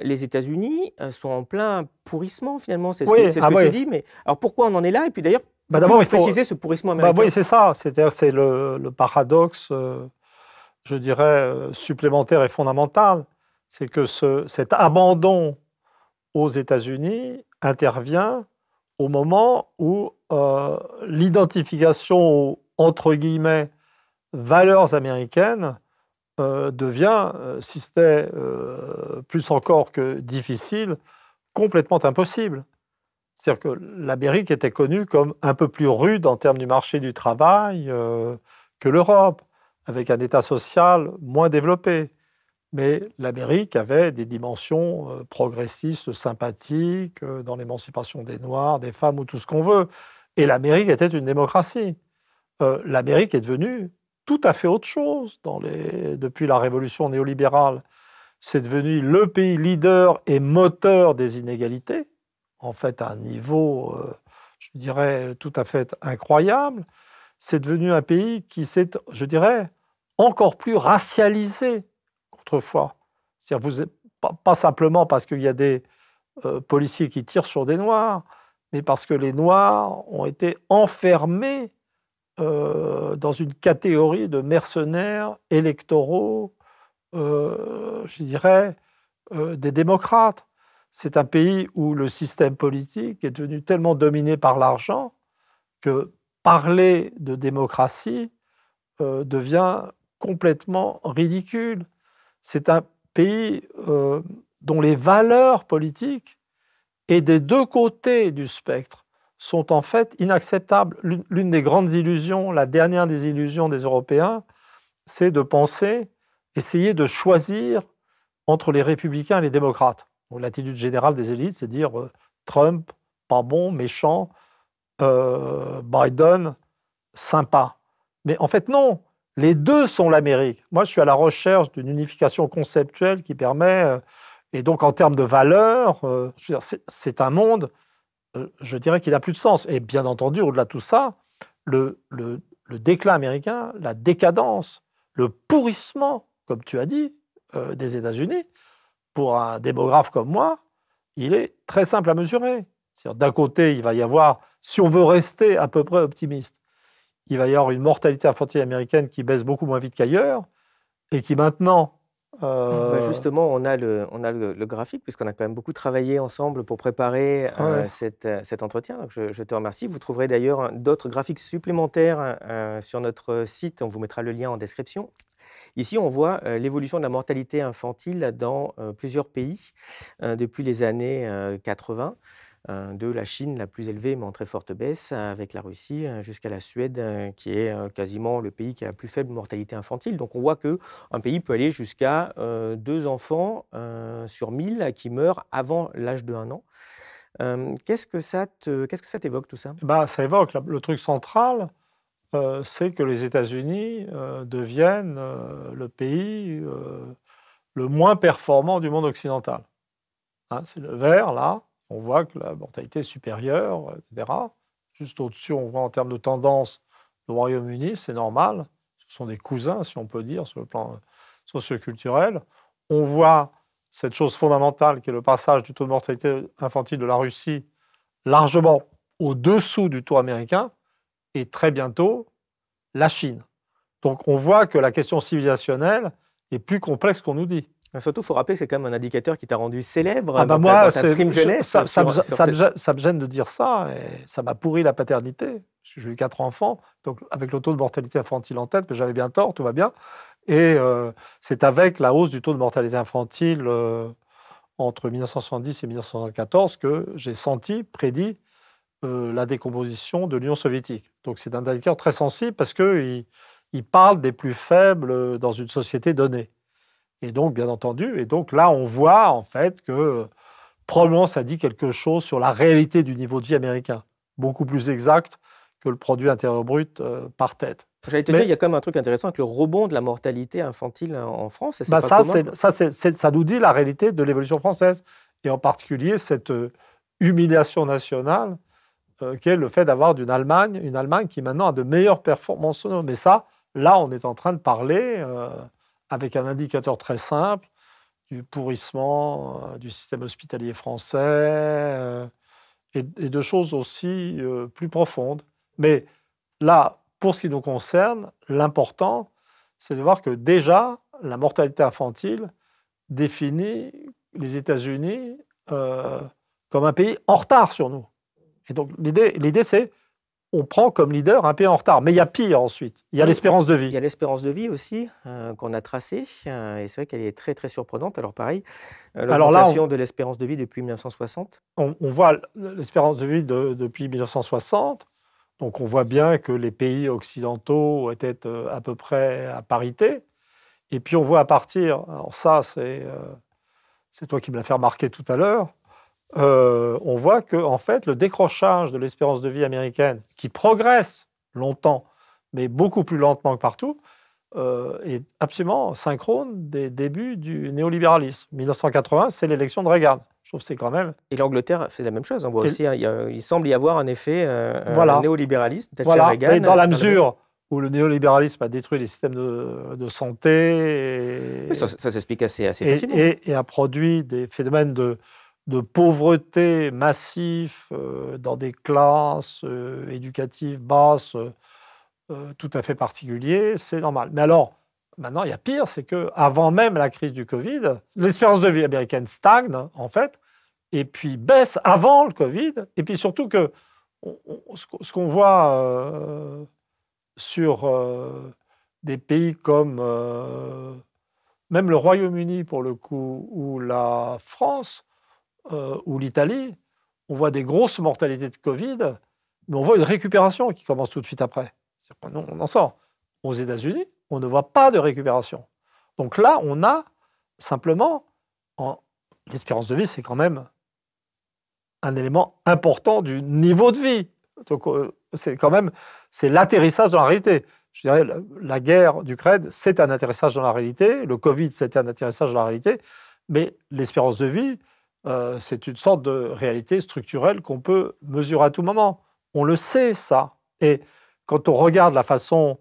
les États-Unis sont en plein pourrissement, finalement. C'est ce que tu dis. Mais alors, pourquoi on en est là? Et puis d'ailleurs, d'abord, il faut préciser ce pourrissement américain. Oui, c'est ça. C'est le paradoxe, je dirais, supplémentaire et fondamental. C'est que cet abandon aux États-Unis intervient au moment où l'identification aux, entre guillemets, valeurs américaines devient, si c'était plus encore que difficile, complètement impossible. C'est-à-dire que l'Amérique était connue comme un peu plus rude en termes du marché du travail que l'Europe, avec un État social moins développé. Mais l'Amérique avait des dimensions progressistes, sympathiques, dans l'émancipation des Noirs, des femmes ou tout ce qu'on veut. Et l'Amérique était une démocratie. L'Amérique est devenue tout à fait autre chose depuis la révolution néolibérale. C'est devenu le pays leader et moteur des inégalités, en fait à un niveau, je dirais, tout à fait incroyable. C'est devenu un pays qui s'est, je dirais, encore plus racialisé qu'autrefois. C'est-à-dire, pas simplement parce qu'il y a des policiers qui tirent sur des Noirs, mais parce que les Noirs ont été enfermés dans une catégorie de mercenaires électoraux, je dirais, des démocrates. C'est un pays où le système politique est devenu tellement dominé par l'argent que parler de démocratie devient complètement ridicule. C'est un pays dont les valeurs politiques, et des deux côtés du spectre, sont en fait inacceptables. L'une des grandes illusions, la dernière des illusions des Européens, c'est de penser, essayer de choisir entre les républicains et les démocrates. Donc, l'attitude générale des élites, c'est de dire Trump, pas bon, méchant, Biden, sympa. Mais en fait, non. Les deux sont l'Amérique. Moi, je suis à la recherche d'une unification conceptuelle qui permet... et donc, en termes de valeurs, c'est un monde, je dirais, qui n'a plus de sens. Et bien entendu, au-delà de tout ça, le déclin américain, la décadence, le pourrissement, comme tu as dit, des États-Unis, pour un démographe comme moi, il est très simple à mesurer. D'un côté, il va y avoir, si on veut rester à peu près optimiste, il va y avoir une mortalité infantile américaine qui baisse beaucoup moins vite qu'ailleurs et qui maintenant... Justement, on a le graphique, puisqu'on a quand même beaucoup travaillé ensemble pour préparer cet entretien. Donc je te remercie. Vous trouverez d'ailleurs d'autres graphiques supplémentaires sur notre site. On vous mettra le lien en description. Ici, on voit l'évolution de la mortalité infantile dans plusieurs pays depuis les années 80. De la Chine, la plus élevée, mais en très forte baisse, avec la Russie, jusqu'à la Suède, qui est quasiment le pays qui a la plus faible mortalité infantile. Donc on voit qu'un pays peut aller jusqu'à 2 enfants sur 1000 qui meurent avant l'âge de 1 an. Qu'est-ce que ça t'évoque, tout ça? Ça évoque le truc central, c'est que les États-Unis deviennent le pays le moins performant du monde occidental. Hein, c'est le vert, là. On voit que la mortalité est supérieure, etc. Juste au-dessus, on voit en termes de tendance le Royaume-Uni, c'est normal. Ce sont des cousins, si on peut dire, sur le plan socioculturel. On voit cette chose fondamentale qui est le passage du taux de mortalité infantile de la Russie largement au-dessous du taux américain et très bientôt la Chine. Donc on voit que la question civilisationnelle est plus complexe qu'on nous dit. Surtout, il faut rappeler que c'est quand même un indicateur qui t'a rendu célèbre dans ta prime jeunesse. Ça me gêne de dire ça, et ça m'a pourri la paternité. J'ai eu 4 enfants, donc avec le taux de mortalité infantile en tête, mais j'avais bien tort, tout va bien. Et c'est avec la hausse du taux de mortalité infantile entre 1970 et 1974 que j'ai prédit la décomposition de l'Union soviétique. Donc c'est un indicateur très sensible parce qu'il parle des plus faibles dans une société donnée. Et donc, bien entendu, là, on voit en fait que probablement ça dit quelque chose sur la réalité du niveau de vie américain, beaucoup plus exact que le produit intérieur brut par tête. J'allais te dire, il y a quand même un truc intéressant avec le rebond de la mortalité infantile en France. Ça nous dit la réalité de l'évolution française, et en particulier cette humiliation nationale qu'est le fait d'avoir une Allemagne qui maintenant a de meilleures performances. Mais ça, là, on est en train de parler... avec un indicateur très simple du pourrissement du système hospitalier français et de choses aussi plus profondes. Mais là, pour ce qui nous concerne, l'important, c'est de voir que déjà, la mortalité infantile définit les États-Unis comme un pays en retard sur nous. Et donc, l'idée c'est on prend comme leader un pays en retard. Mais il y a pire ensuite. Il y a l'espérance de vie. Il y a l'espérance de vie aussi qu'on a tracée. Et c'est vrai qu'elle est très, très surprenante. Alors pareil, l'augmentation de l'espérance de vie depuis 1960. On voit l'espérance de vie depuis 1960. Donc on voit bien que les pays occidentaux étaient à peu près à parité. Et puis on voit à partir... Alors ça, c'est toi qui me l'as fait remarquer tout à l'heure. On voit que en fait, le décrochage de l'espérance de vie américaine, qui progresse longtemps, mais beaucoup plus lentement que partout, est absolument synchrone des débuts du néolibéralisme. 1980, c'est l'élection de Reagan. Je trouve que c'est quand même... Et l'Angleterre fait la même chose. On voit aussi, il semble y avoir un effet néolibéralisme, peut-être chez Reagan. Mais dans la mesure où le néolibéralisme a détruit les systèmes de santé... Ça s'explique assez facilement. Et a produit des phénomènes de pauvreté massif dans des classes éducatives basses tout à fait particuliers, c'est normal. Mais alors, maintenant, il y a pire, c'est qu'avant même la crise du Covid, l'espérance de vie américaine stagne, en fait, et puis baisse avant le Covid, et puis surtout que ce qu'on voit sur des pays comme même le Royaume-Uni, pour le coup, ou la France, ou l'Italie, on voit des grosses mortalités de Covid, mais on voit une récupération qui commence tout de suite après. On en sort. Aux États-Unis, on ne voit pas de récupération. Donc là, on a simplement l'espérance de vie, c'est quand même un élément important du niveau de vie. Donc, c'est l'atterrissage dans la réalité. Je dirais, la guerre d'Ukraine, c'est un atterrissage dans la réalité. Le Covid, c'était un atterrissage dans la réalité. Mais l'espérance de vie, c'est une sorte de réalité structurelle qu'on peut mesurer à tout moment. On le sait, ça. Et quand on regarde la façon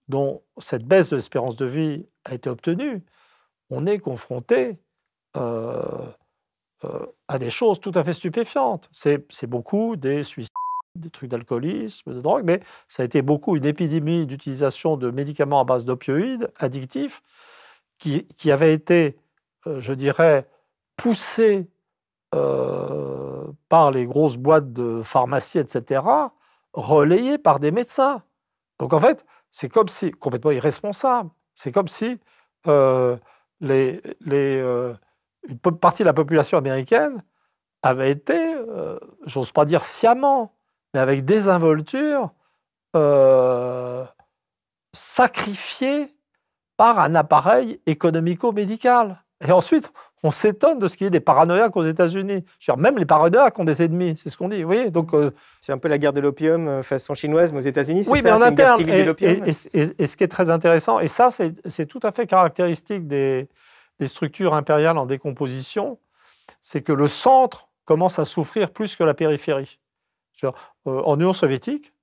dont cette baisse de l'espérance de vie a été obtenue, on est confronté à des choses tout à fait stupéfiantes. C'est beaucoup des suicides, des trucs d'alcoolisme, de drogue, mais ça a été beaucoup une épidémie d'utilisation de médicaments à base d'opioïdes addictifs qui avait été, je dirais, poussée par les grosses boîtes de pharmacie, etc., relayée par des médecins. Donc en fait, c'est comme si, complètement irresponsable, c'est comme si une partie de la population américaine avait été, j'ose pas dire sciemment, mais avec désinvolture, sacrifiée par un appareil économico-médical. Et ensuite, on s'étonne de ce qu'il y ait des paranoïaques aux États-Unis. Même les paranoïaques ont des ennemis, c'est ce qu'on dit. Vous voyez, donc, c'est un peu la guerre de l'opium façon chinoise, mais aux États-Unis, c'est oui, ça, mais en c'est une guerre interne. civile de l'opium. Et ce qui est très intéressant, et ça, c'est tout à fait caractéristique des structures impériales en décomposition, c'est que le centre commence à souffrir plus que la périphérie. En Union soviétique,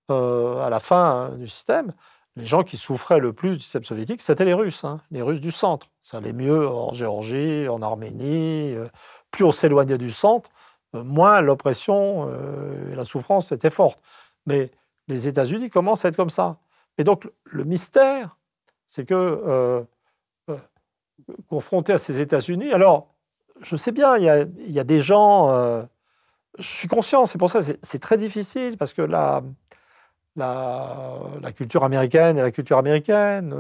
à la fin du système, les gens qui souffraient le plus du système soviétique, c'était les Russes, les Russes du centre. Ça allait mieux en Géorgie, en Arménie. Plus on s'éloignait du centre, moins l'oppression et la souffrance étaient fortes. Mais les États-Unis commencent à être comme ça. Et donc, le mystère, c'est que, confronté à ces États-Unis, alors, je sais bien, il y a des gens... je suis conscient, c'est pour ça que c'est très difficile, parce que la culture américaine est la culture américaine.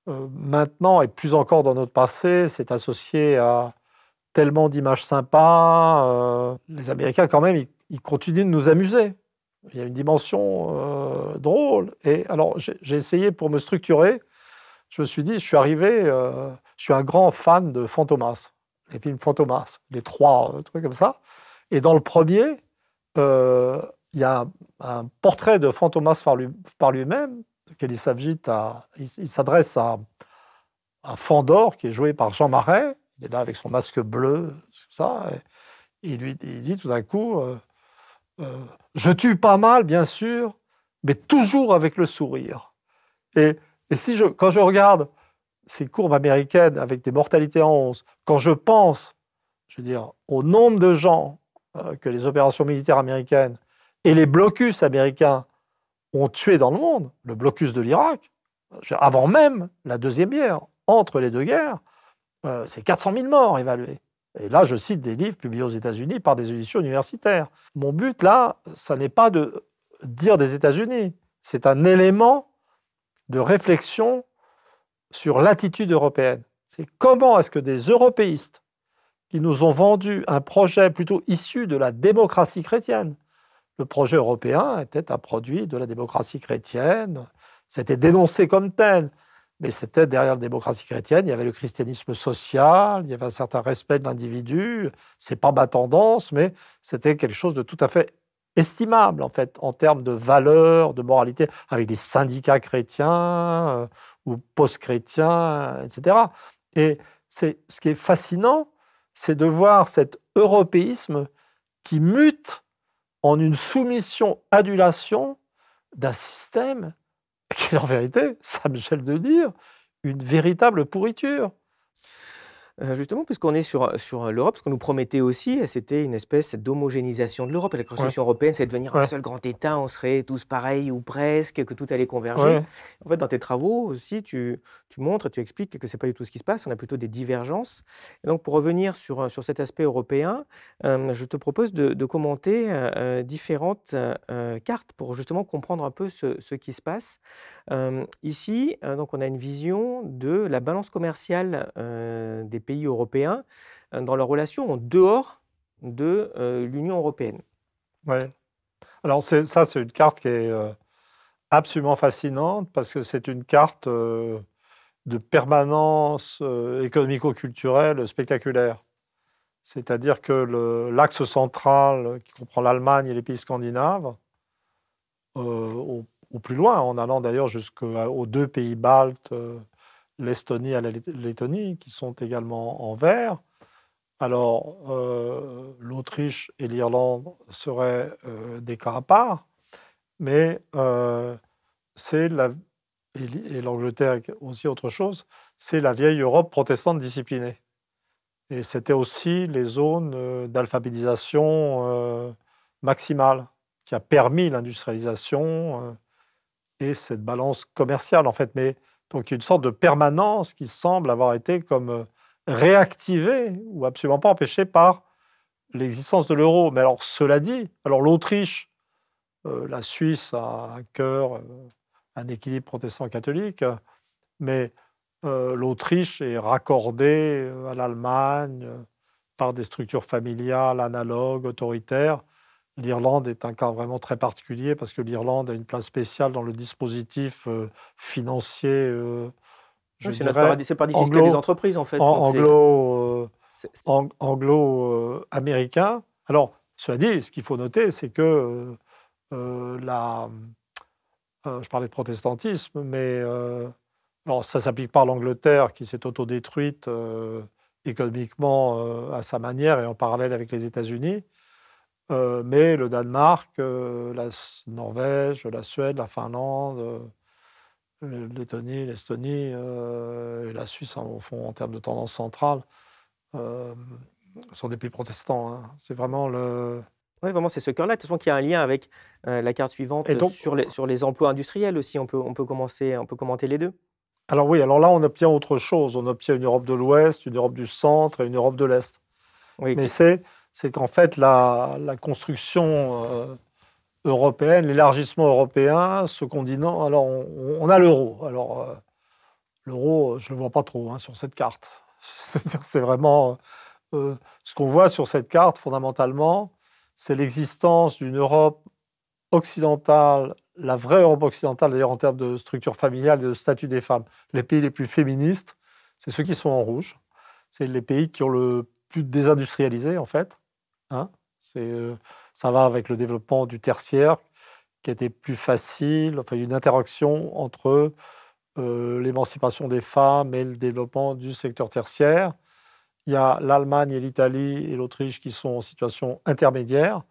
Maintenant, et plus encore dans notre passé, c'est associé à tellement d'images sympas. Les Américains, quand même, ils continuent de nous amuser. Il y a une dimension drôle. Et alors, j'ai essayé pour me structurer. Je me suis dit, je suis un grand fan de Fantomas, les films Fantomas, les 3 trucs comme ça. Et dans le premier, il y a un portrait de Fantomas par lui-même, auquel il s'adresse à Fandor, qui est joué par Jean Marais. Il est là avec son masque bleu, tout ça. Et il dit tout d'un coup, je tue pas mal, bien sûr, mais toujours avec le sourire. Et quand je regarde ces courbes américaines avec des mortalités en 11, quand je pense, je veux dire, au nombre de gens que les opérations militaires américaines et les blocus américains ont tué dans le monde, le blocus de l'Irak, avant même la Deuxième Guerre, entre les deux guerres, c'est 400 000 morts évalués. Et là, je cite des livres publiés aux États-Unis par des éditions universitaires. Mon but, là, ça n'est pas de dire des États-Unis, c'est un élément de réflexion sur l'attitude européenne. C'est comment est-ce que des européistes qui nous ont vendu un projet plutôt issu de la démocratie chrétienne, le projet européen était un produit de la démocratie chrétienne, c'était dénoncé comme tel, mais c'était derrière la démocratie chrétienne, il y avait le christianisme social, il y avait un certain respect de l'individu, c'est pas ma tendance, mais c'était quelque chose de tout à fait estimable, en fait, en termes de valeurs, de moralité, avec des syndicats chrétiens ou post-chrétiens, etc. Et ce qui est fascinant, c'est de voir cet européisme qui mute en une soumission-adulation d'un système qui est en vérité, ça me gêne de dire, une véritable pourriture. Justement, puisqu'on est sur l'Europe, ce qu'on nous promettait aussi, c'était une espèce d'homogénéisation de l'Europe. Et la construction européenne, c'est devenir un seul grand État, on serait tous pareils ou presque, que tout allait converger. En fait, dans tes travaux aussi, tu montres, tu expliques que ce n'est pas du tout ce qui se passe, on a plutôt des divergences. Et donc, pour revenir sur cet aspect européen, je te propose de commenter différentes cartes pour justement comprendre un peu ce qui se passe. Ici, donc, on a une vision de la balance commerciale des pays européens dans leurs relations en dehors de l'Union européenne. Oui. Alors ça, c'est une carte qui est absolument fascinante parce que c'est une carte de permanence économico-culturelle spectaculaire. C'est-à-dire que l'axe central, qui comprend l'Allemagne et les pays scandinaves, au plus loin, en allant d'ailleurs jusqu'aux 2 pays baltes, l'Estonie et la Lettonie, qui sont également en vert. Alors, l'Autriche et l'Irlande seraient des cas à part, mais c'est et l'Angleterre aussi autre chose, c'est la vieille Europe protestante disciplinée. Et c'était aussi les zones d'alphabétisation maximale qui a permis l'industrialisation et cette balance commerciale, en fait. Mais donc, il y a une sorte de permanence qui semble avoir été comme réactivée ou absolument pas empêchée par l'existence de l'euro. Mais alors, cela dit, alors l'Autriche, la Suisse a un cœur, un équilibre protestant-catholique, mais l'Autriche est raccordée à l'Allemagne par des structures familiales, analogues, autoritaires. L'Irlande est un cas vraiment très particulier parce que l'Irlande a une place spéciale dans le dispositif financier, je Oui, c'est dirais, c'est le paradis fiscal des anglo, entreprises, en fait. an- Donc anglo, c'est- c'est- anglo-américain. Alors, cela dit, ce qu'il faut noter, c'est que je parlais de protestantisme, mais alors, ça ne s'applique pas à l'Angleterre qui s'est autodétruite économiquement à sa manière et en parallèle avec les États-Unis. Mais le Danemark, la Norvège, la Suède, la Finlande, la Lettonie, l'Estonie et la Suisse en font en termes de tendance centrale, euh, sont des pays protestants, hein. C'est vraiment le... Ouais, vraiment, c'est ce cœur-là. De toute façon, qu'il y a un lien avec la carte Et suivante donc, sur les emplois industriels aussi. On peut commenter les deux. alors oui, alors là, on obtient autre chose. On obtient une Europe de l'Ouest, une Europe du Centre et une Europe de l'Est. Oui, Mais c'est qu'en fait, la construction européenne, l'élargissement européen, ce continent, alors on a l'euro. Alors l'euro, je ne le vois pas trop hein, sur cette carte. C'est vraiment ce qu'on voit sur cette carte, fondamentalement, c'est l'existence d'une Europe occidentale, la vraie Europe occidentale, d'ailleurs en termes de structure familiale et de statut des femmes. Les pays les plus féministes, c'est ceux qui sont en rouge. C'est les pays qui ont le plus désindustrialisé, en fait. Hein. Ça va avec le développement du tertiaire, qui a été plus facile. Enfin, il y a une interaction entre l'émancipation des femmes et le développement du secteur tertiaire. Il y a l'Allemagne et l'Italie et l'Autriche qui sont en situation intermédiaire.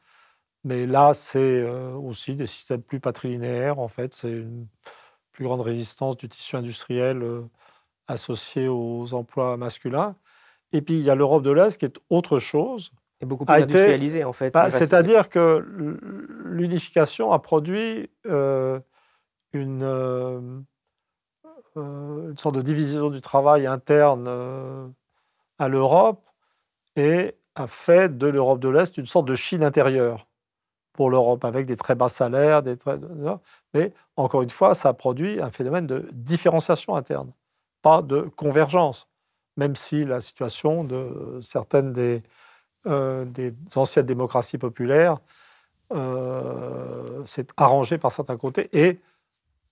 Mais là, c'est aussi des systèmes plus patrilinéaires. En fait, c'est une plus grande résistance du tissu industriel associé aux emplois masculins. Et puis, il y a l'Europe de l'Est qui est autre chose. Et beaucoup A plus été, industrialisé, en fait. c'est-à-dire que l'unification a produit une sorte de division du travail interne à l'Europe et a fait de l'Europe de l'Est une sorte de Chine intérieure pour l'Europe, avec des très bas salaires, mais encore une fois, ça a produit un phénomène de différenciation interne, pas de convergence, même si la situation de certaines des anciennes démocraties populaires s'est arrangée par certains côtés et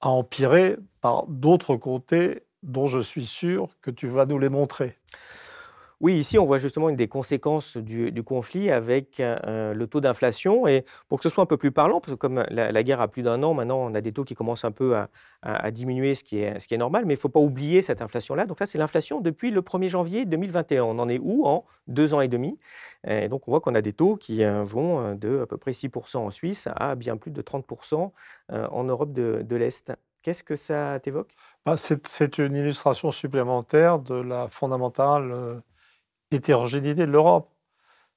a empiré par d'autres côtés dont je suis sûr que tu vas nous les montrer. Oui, ici, on voit justement une des conséquences du conflit avec le taux d'inflation. Et pour que ce soit un peu plus parlant, parce que comme la guerre a plus d'1 an, maintenant, on a des taux qui commencent un peu à diminuer, ce qui est normal. Mais il ne faut pas oublier cette inflation-là. Donc là, c'est l'inflation depuis le 1er janvier 2021. On en est où en 2 ans et demi? Et donc, on voit qu'on a des taux qui vont de à peu près 6% en Suisse à bien plus de 30% en Europe de l'Est. Qu'est-ce que ça t'évoque? C'est une illustration supplémentaire de la fondamentale hétérogénéité de l'Europe.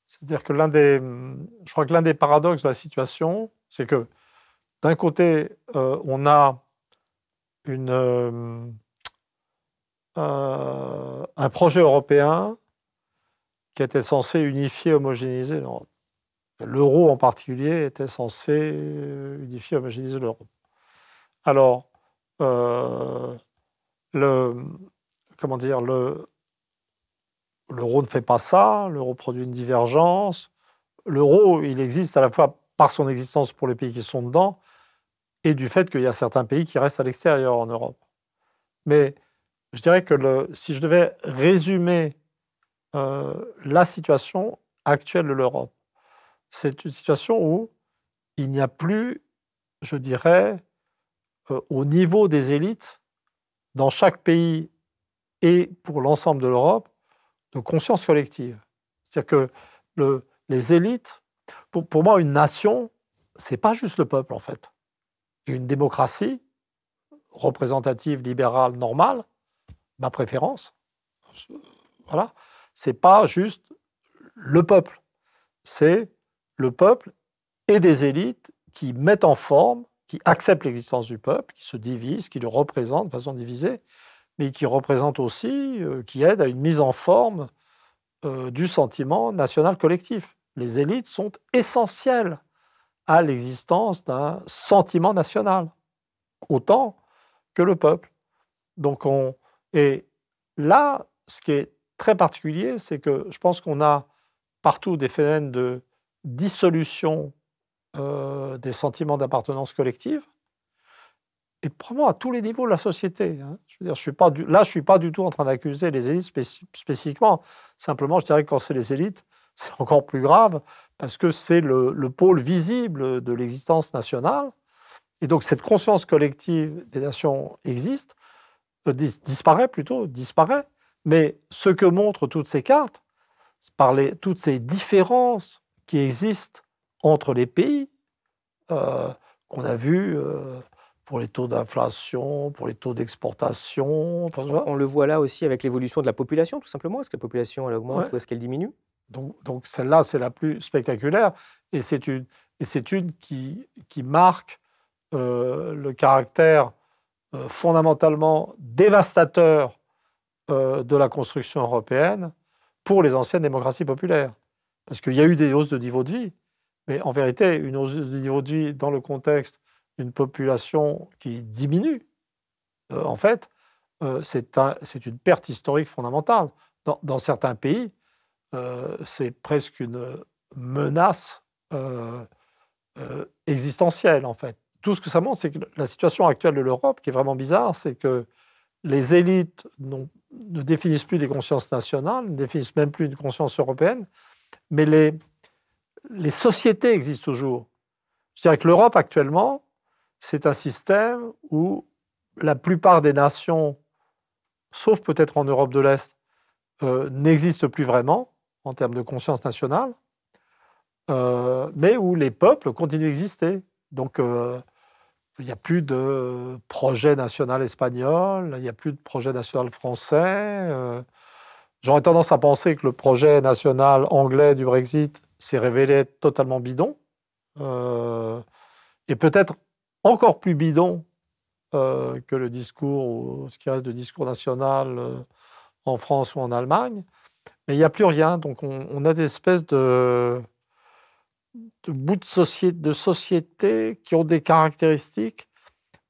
C'est-à-dire que je crois que l'un des paradoxes de la situation, c'est que d'un côté, on a un projet européen qui était censé unifier, homogénéiser l'Europe. L'euro en particulier était censé unifier, homogénéiser l'Europe. Alors, comment dire, l'euro ne fait pas ça, l'euro produit une divergence. L'euro, il existe à la fois par son existence pour les pays qui sont dedans et du fait qu'il y a certains pays qui restent à l'extérieur en Europe. Mais je dirais que si je devais résumer la situation actuelle de l'Europe, c'est une situation où il n'y a plus, je dirais, au niveau des élites, dans chaque pays et pour l'ensemble de l'Europe, de conscience collective. C'est-à-dire que les élites, pour moi, une nation, c'est pas juste le peuple, en fait. Et une démocratie représentative, libérale, normale, ma préférence, voilà, c'est pas juste le peuple. C'est le peuple et des élites qui mettent en forme, qui acceptent l'existence du peuple, qui se divisent, qui le représentent de façon divisée, mais qui représentent aussi, qui aident à une mise en forme du sentiment national collectif. Les élites sont essentielles à l'existence d'un sentiment national, autant que le peuple. Donc et là, ce qui est très particulier, c'est que je pense qu'on a partout des phénomènes de dissolution des sentiments d'appartenance collective, et probablement à tous les niveaux de la société. Hein. Je veux dire, je ne suis pas du tout en train d'accuser les élites spécifiquement. Simplement, je dirais que quand c'est les élites, c'est encore plus grave, parce que c'est le pôle visible de l'existence nationale. Et donc, cette conscience collective des nations existe, disparaît. Mais ce que montrent toutes ces cartes, par toutes ces différences qui existent entre les pays, qu'on a vues pour les taux d'inflation, pour les taux d'exportation. On le voit là aussi avec l'évolution de la population, tout simplement. Est-ce que la population elle augmente Ouais. ou est-ce qu'elle diminue? Donc celle-là, c'est la plus spectaculaire, et c'est une qui marque le caractère fondamentalement dévastateur de la construction européenne pour les anciennes démocraties populaires. Parce qu'il y a eu des hausses de niveau de vie, mais en vérité, une hausse de niveau de vie dans le contexte d'une population qui diminue, en fait, c'est une perte historique fondamentale. Dans certains pays, c'est presque une menace existentielle, en fait. Tout ce que ça montre, c'est que la situation actuelle de l'Europe, qui est vraiment bizarre, c'est que les élites ne définissent plus des consciences nationales, ne définissent même plus une conscience européenne, mais les sociétés existent toujours. Je dirais que l'Europe, actuellement, c'est un système où la plupart des nations, sauf peut-être en Europe de l'Est, n'existent plus vraiment en termes de conscience nationale, mais où les peuples continuent d'exister. Donc, il n'y a plus de projet national espagnol, il n'y a plus de projet national français. J'aurais tendance à penser que le projet national anglais du Brexit s'est révélé totalement bidon, et peut-être encore plus bidon que le discours, ou ce qui reste de discours national en France ou en Allemagne. Mais il n'y a plus rien, donc on a des espèces de bouts de société qui ont des caractéristiques,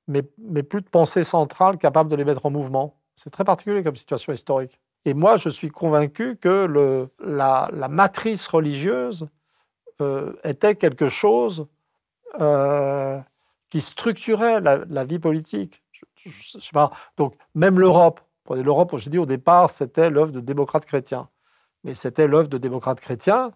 mais plus de pensée centrale capable de les mettre en mouvement. C'est très particulier comme situation historique. Et moi, je suis convaincu que la matrice religieuse était quelque chose qui structurait la vie politique. Je sais pas. Donc, même l'Europe, prenez l'Europe, j'ai dit au départ, c'était l'œuvre de démocrates chrétiens. Mais c'était l'œuvre de démocrates chrétiens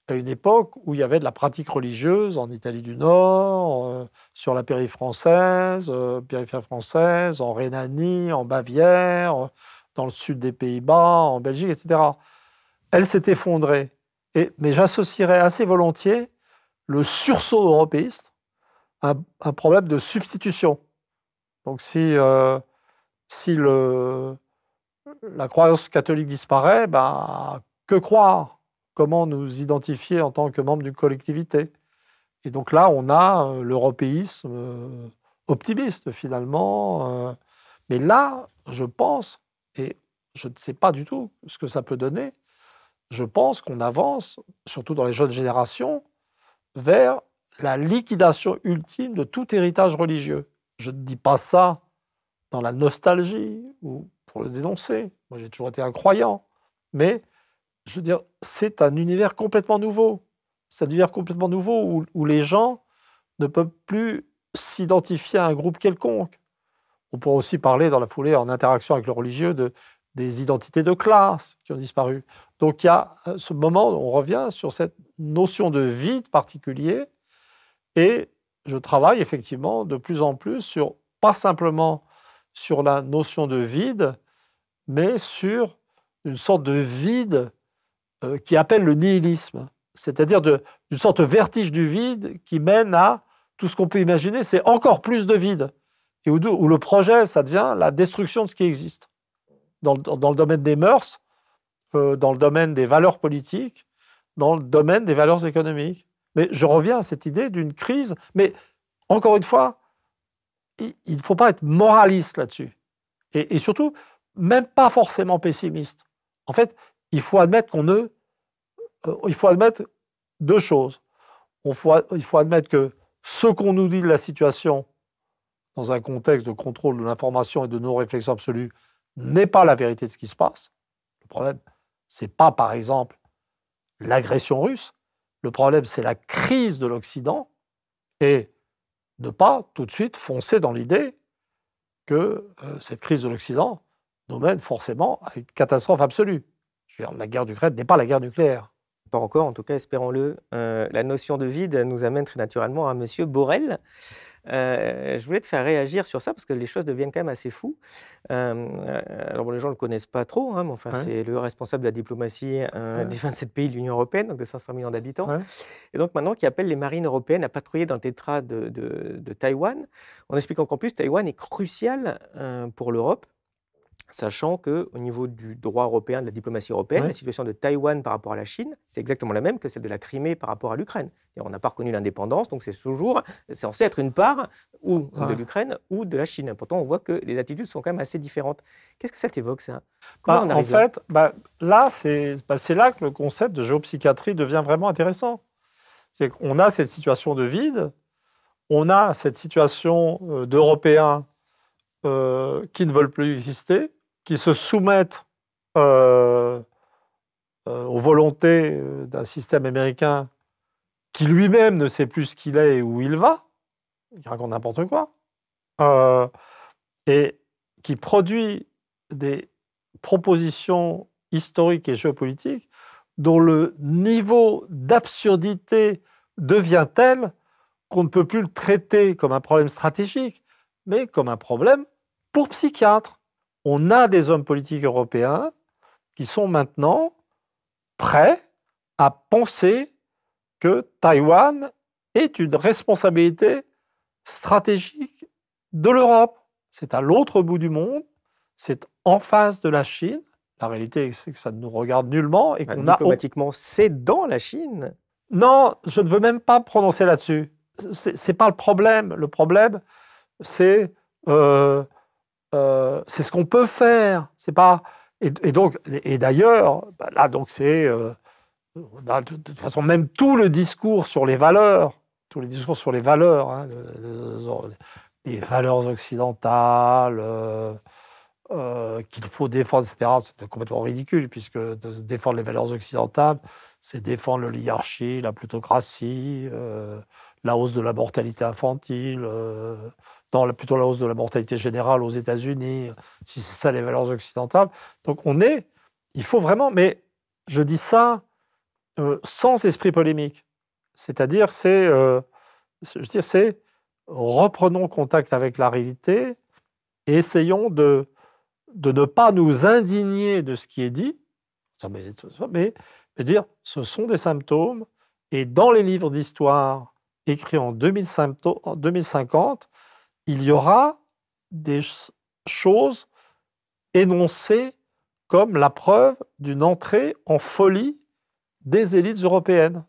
à une époque où il y avait de la pratique religieuse en Italie du Nord, sur la périphérie française, en Rhénanie, en Bavière, dans le sud des Pays-Bas, en Belgique, etc. Elle s'est effondrée. Mais j'associerais assez volontiers le sursaut européiste à un problème de substitution. Donc si la croyance catholique disparaît, que croire? Comment nous identifier en tant que membres d'une collectivité? Et donc là, on a l'européisme optimiste, finalement. Mais là, je pense, et je ne sais pas du tout ce que ça peut donner, je pense qu'on avance, surtout dans les jeunes générations, vers la liquidation ultime de tout héritage religieux. Je ne dis pas ça dans la nostalgie ou pour le dénoncer. Moi, j'ai toujours été un croyant. Mais je veux dire, c'est un univers complètement nouveau. C'est un univers complètement nouveau où les gens ne peuvent plus s'identifier à un groupe quelconque. On pourrait aussi parler dans la foulée, en interaction avec le religieux, des identités de classe qui ont disparu. Donc il y a ce moment où on revient sur cette notion de vide particulier, et je travaille effectivement de plus en plus sur, pas simplement sur la notion de vide, mais sur une sorte de vide qui appelle le nihilisme, c'est-à-dire d'une sorte de vertige du vide qui mène à tout ce qu'on peut imaginer, c'est encore plus de vide, et où le projet, ça devient la destruction de ce qui existe, dans le domaine des mœurs, dans le domaine des valeurs politiques, dans le domaine des valeurs économiques. Mais je reviens à cette idée d'une crise, mais encore une fois, il ne faut pas être moraliste là-dessus, et surtout, même pas forcément pessimiste. En fait, il faut admettre il faut admettre deux choses. Il faut admettre que ce qu'on nous dit de la situation, dans un contexte de contrôle de l'information et de non-réflexion absolue, n'est pas la vérité de ce qui se passe. Le problème, ce n'est pas, par exemple, l'agression russe. Le problème, c'est la crise de l'Occident, et ne pas tout de suite foncer dans l'idée que cette crise de l'Occident nous mène forcément à une catastrophe absolue. Je veux dire, la guerre d'Ukraine n'est pas la guerre nucléaire. Pas encore, en tout cas, espérons-le. La notion de vide nous amène très naturellement à Monsieur Borrell. Je voulais te faire réagir sur ça parce que les choses deviennent quand même assez floues. Alors bon, les gens ne le connaissent pas trop, hein, mais enfin, Ouais. c'est le responsable de la diplomatie des 27 pays de l'Union européenne, donc de 500 millions d'habitants. Ouais. Et donc maintenant, qui appelle les marines européennes à patrouiller dans le tétras de Taïwan, en expliquant qu'en plus, Taïwan est crucial pour l'Europe, sachant qu'au niveau du droit européen, de la diplomatie européenne, Ouais. la situation de Taïwan par rapport à la Chine, c'est exactement la même que celle de la Crimée par rapport à l'Ukraine. Et on n'a pas reconnu l'indépendance, donc c'est censé être une part ou de Ouais. l'Ukraine ou de la Chine. Pourtant, on voit que les attitudes sont quand même assez différentes. Qu'est-ce que ça t'évoque, ça? Comment on En arrive là? fait, là, c'est là que le concept de géopsychiatrie devient vraiment intéressant. C'est qu'on a cette situation de vide, on a cette situation d'Européens qui ne veulent plus exister, qui se soumettent aux volontés d'un système américain qui lui-même ne sait plus ce qu'il est et où il va, il raconte n'importe quoi, et qui produit des propositions historiques et géopolitiques dont le niveau d'absurdité devient tel qu'on ne peut plus le traiter comme un problème stratégique, mais comme un problème pour psychiatres. On a des hommes politiques européens qui sont maintenant prêts à penser que Taïwan est une responsabilité stratégique de l'Europe. C'est à l'autre bout du monde, c'est en face de la Chine. La réalité, c'est que ça ne nous regarde nullement et qu'on a... Diplomatiquement, c'est dans la Chine. Non, je ne veux même pas me prononcer là-dessus. C'est pas le problème. Le problème, c'est ce qu'on peut faire. C'est pas... Et d'ailleurs, là, donc c'est... de toute façon, même tout le discours sur les valeurs, tous les discours sur les valeurs, hein, les valeurs occidentales, qu'il faut défendre, etc., c'est complètement ridicule, puisque défendre les valeurs occidentales, c'est défendre l'oligarchie, la plutocratie, la hausse de la mortalité infantile, plutôt la hausse de la mortalité générale aux États-Unis, si c'est ça les valeurs occidentales. Donc il faut vraiment, mais je dis ça sans esprit polémique. C'est-à-dire, c'est reprenons contact avec la réalité et essayons de ne pas nous indigner de ce qui est dit, mais dire ce sont des symptômes, et dans les livres d'histoire écrits en 2050, il y aura des choses énoncées comme la preuve d'une entrée en folie des élites européennes.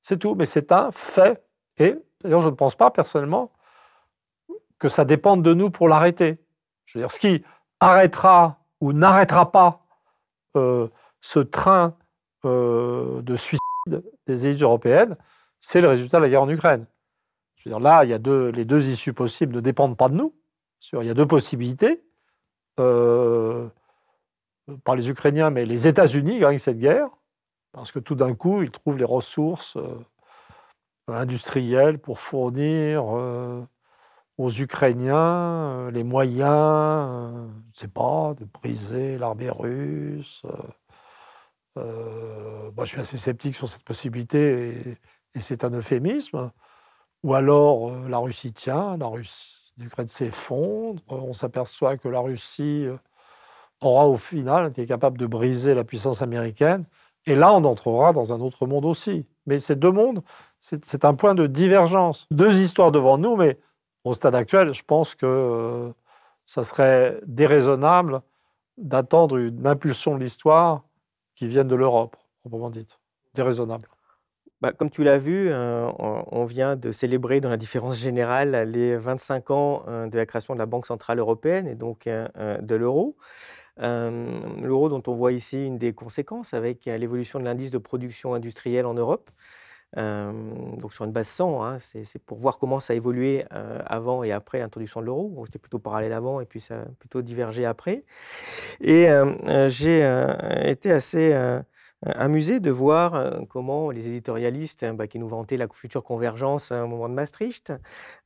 C'est tout, mais c'est un fait. Et d'ailleurs, je ne pense pas personnellement que ça dépende de nous pour l'arrêter. Je veux dire, ce qui arrêtera ou n'arrêtera pas ce train de suicide des élites européennes, c'est le résultat de la guerre en Ukraine. Je veux dire, là, les deux issues possibles ne dépendent pas de nous. Il y a deux possibilités. Pas les Ukrainiens, mais les États-Unis gagnent cette guerre, parce que tout d'un coup, ils trouvent les ressources industrielles pour fournir aux Ukrainiens les moyens, je ne sais pas, de briser l'armée russe. Moi, je suis assez sceptique sur cette possibilité et c'est un euphémisme. Ou alors la Russie tient, l'Ukraine s'effondre, on s'aperçoit que la Russie aura au final été capable de briser la puissance américaine. Et là, on entrera dans un autre monde aussi. Mais ces deux mondes, c'est un point de divergence. Deux histoires devant nous, mais au stade actuel, je pense que ça serait déraisonnable d'attendre une impulsion de l'histoire qui vienne de l'Europe, proprement dite. Déraisonnable. Bah, comme tu l'as vu, on vient de célébrer dans la différence générale les 25 ans de la création de la Banque centrale européenne et donc de l'euro. L'euro dont on voit ici une des conséquences avec l'évolution de l'indice de production industrielle en Europe. Donc sur une base 100, hein, c'est pour voir comment ça a évolué avant et après l'introduction de l'euro. Bon, c'était plutôt parallèle avant et puis ça a plutôt divergé après. Et j'ai été assez amusé de voir comment les éditorialistes qui nous vantaient la future convergence au moment de Maastricht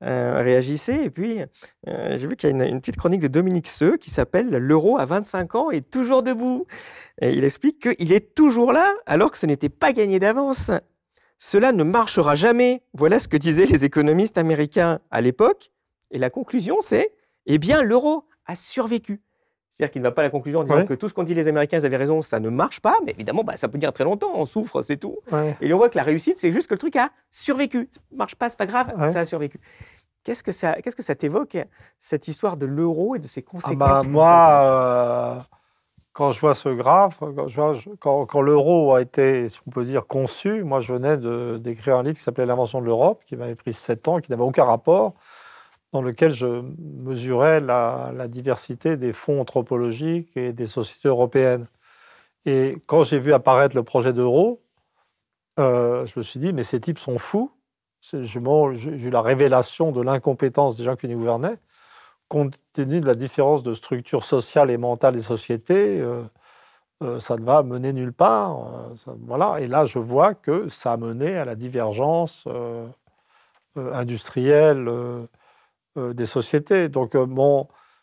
réagissaient. Et puis, j'ai vu qu'il y a une petite chronique de Dominique Seux qui s'appelle « L'euro à 25 ans est toujours debout ». Et il explique qu'il est toujours là alors que ce n'était pas gagné d'avance. Cela ne marchera jamais. Voilà ce que disaient les économistes américains à l'époque. Et la conclusion, c'est « Eh bien, l'euro a survécu ». C'est-à-dire qu'il ne va pas à la conclusion en disant que tout ce qu'ont dit les Américains, ils avaient raison, ça ne marche pas. Mais évidemment, ça peut dire très longtemps, on souffre, c'est tout. Et on voit que la réussite, c'est juste que le truc a survécu. Ça ne marche pas, c'est pas grave, ça a survécu. Qu'est-ce que ça t'évoque, cette histoire de l'euro et de ses conséquences? Moi, quand je vois ce graphe, quand l'euro a été, si on peut dire, conçu, moi je venais d'écrire un livre qui s'appelait L'invention de l'Europe, qui m'avait pris 7 ans, qui n'avait aucun rapport, dans lequel je mesurais la diversité des fonds anthropologiques et des sociétés européennes. Et quand j'ai vu apparaître le projet d'euro, je me suis dit, mais ces types sont fous. J'ai eu la révélation de l'incompétence des gens qui nous gouvernaient, compte tenu de la différence de structure sociale et mentale des sociétés. Ça ne va mener nulle part. Voilà. Et là, je vois que ça a mené à la divergence industrielle des sociétés. Donc,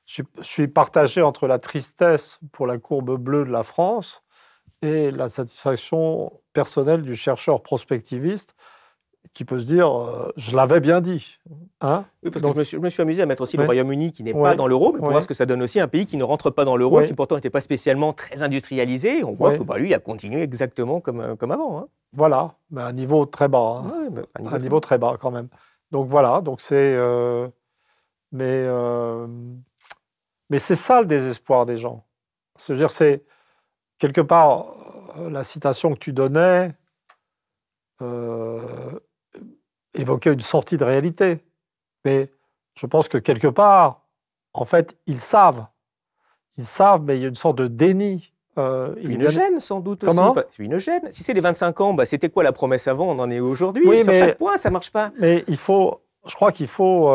je suis partagé entre la tristesse pour la courbe bleue de la France et la satisfaction personnelle du chercheur prospectiviste qui peut se dire je l'avais bien dit. Hein? Oui, parce que je me suis amusé à mettre aussi le Royaume-Uni qui n'est pas dans l'euro, mais pour voir ce que ça donne aussi un pays qui ne rentre pas dans l'euro, qui pourtant n'était pas spécialement très industrialisé. On voit que lui, il a continué exactement comme avant. Hein. Voilà, mais à un niveau très bas. Hein. Un niveau très bas quand même. Donc voilà, donc c'est... Mais c'est ça le désespoir des gens. C'est-à-dire, c'est quelque part la citation que tu donnais évoquait une sortie de réalité. Mais je pense que quelque part, en fait, ils savent. Ils savent, mais il y a une sorte de déni. Une gêne, sans doute. Comment aussi. C'est une gêne. Si c'est les 25 ans, c'était quoi la promesse avant? On en est aujourd'hui. Oui, sur chaque point, ça ne marche pas. Mais je crois qu'il faut